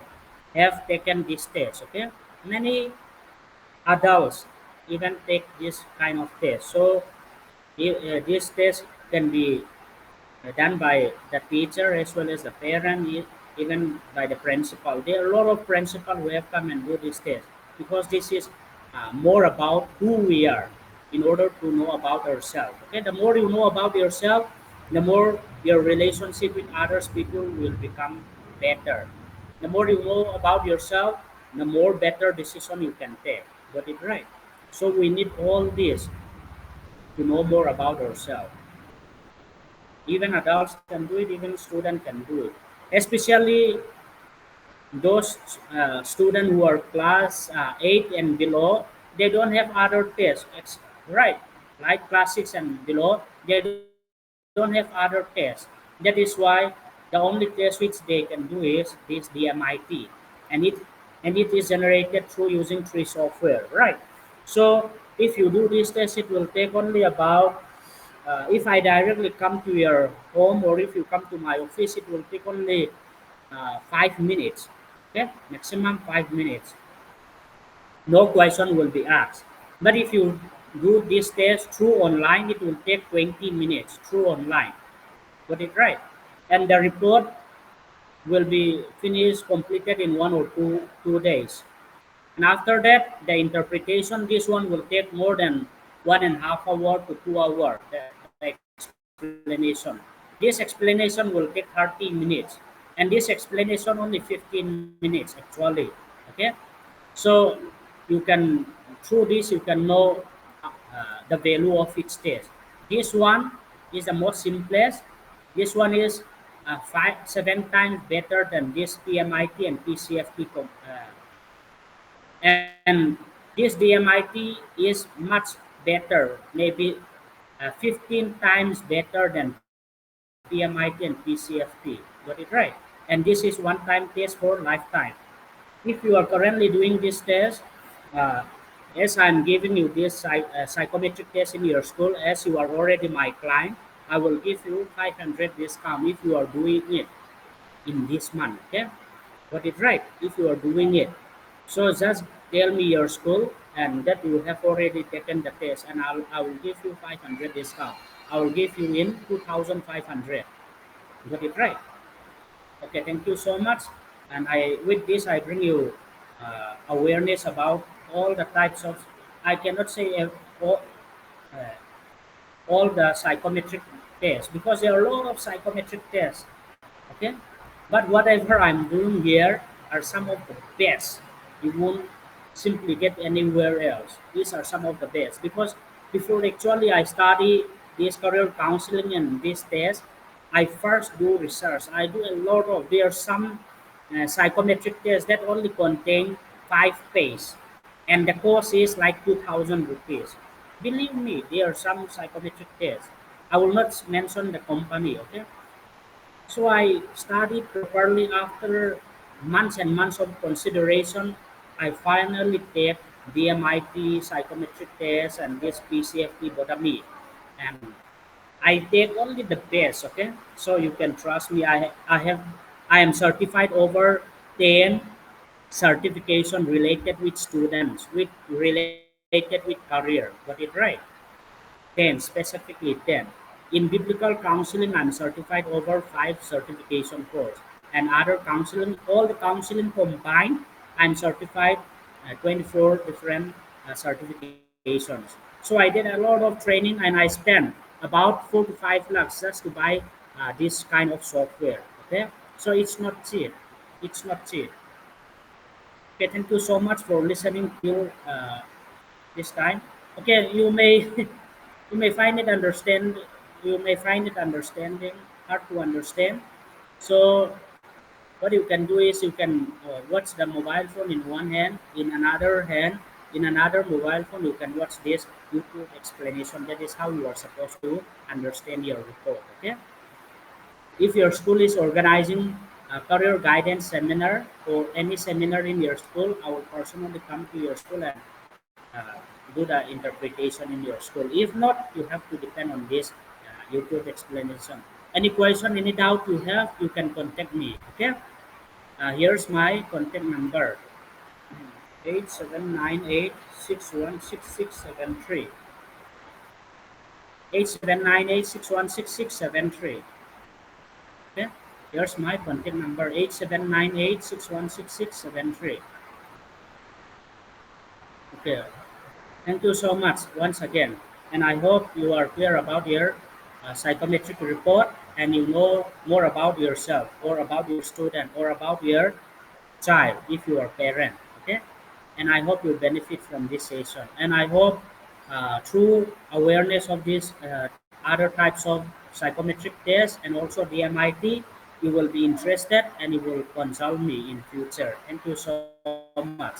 have taken this test. Okay, many adults even take this kind of test. So this test can be done by the teacher as well as the parent, even by the principal. There are a lot of principal who have come and do this test because this is more about who we are in order to know about ourselves. Okay, the more you know about yourself, the more your relationship with others people will become better. The more you know about yourself, the more better decision you can take. Got it right? So we need all this to know more about ourselves. Even adults can do it, even students can do it. Especially those students who are class 8 and below, they don't have other tests, right? Like class 6 and below, they don't have other tests. That is why the only test which they can do is this DMIT, and it is generated through using three software, right? So if you do this test, it will take only about if I directly come to your home or if you come to my office, it will take only 5 minutes. Okay, maximum 5 minutes. No question will be asked. But if you do this test through online, it will take 20 minutes through online. Got it right? And the report will be finished, completed in 1 or 2 days. And after that, the interpretation, this one will take more than 1.5 hour to 2 hour, the explanation. This explanation will take 30 minutes. And this explanation only 15 minutes actually. Okay. So you can, through this, you can know the value of each test. This one is the most simplest. This one is 7 times better than this PMIT and PCFT and this DMIT is much better, maybe 15 times better than PMIT and PCFT. Got it right? And this is one-time test for lifetime. If you are currently doing this test, uh, as I'm giving you this psychometric test in your school, as you are already my client, I will give you 500 discount if you are doing it in this month. Okay, got it right? If you are doing it, so just tell me your school and that you have already taken the test, and I will give you 500 discount. I will give you in 2,500. Got it right? Okay, thank you so much. And I with this I bring you awareness about all the types of. I cannot say uh, all the psychometric tests because there are a lot of psychometric tests. Okay, but whatever I'm doing here are some of the best. You won't simply get anywhere else. These are some of the best because before actually I study this career counseling and this test, I first do research. I do a lot of, there are some psychometric tests that only contain 5 pages, and the cost is like 2,000 rupees. Believe me, there are some psychometric tests. I will not mention the company, okay? So I studied properly. After months and months of consideration, I finally take the MIT psychometric test and this PCFT botany. And I take only the best, okay? So you can trust me. I am certified over 10 certification related with students, with related with career. Got it right? 10, specifically 10. In biblical counseling, I'm certified over 5 certification course. And other counseling, all the counseling combined, I'm certified 24 different certifications. So I did a lot of training and I spent about 4 to 5 lakhs just to buy this kind of software. Okay, so it's not cheap. It's not cheap. Okay, thank you so much for listening to this time. Okay, you may you may find it understand you may find it understanding hard to understand. So what you can do is you can watch the mobile phone in one hand, in another mobile phone you can watch this YouTube explanation. That is how you are supposed to understand your report. Okay, if your school is organizing a career guidance seminar or any seminar in your school, I will personally come to your school and uh, do the interpretation in your school. If not, you have to depend on this YouTube explanation. Any question, any doubt you have, you can contact me. Okay. Here's my contact number: 8798616673. 8798616673. Okay. Here's my contact number: 8798616673. Okay. Thank you so much once again. And I hope you are clear about your psychometric report and you know more about yourself or about your student or about your child if you are parent. Okay. And I hope you benefit from this session. And I hope through awareness of these other types of psychometric tests and also the MIT, you will be interested and you will consult me in future. Thank you so much.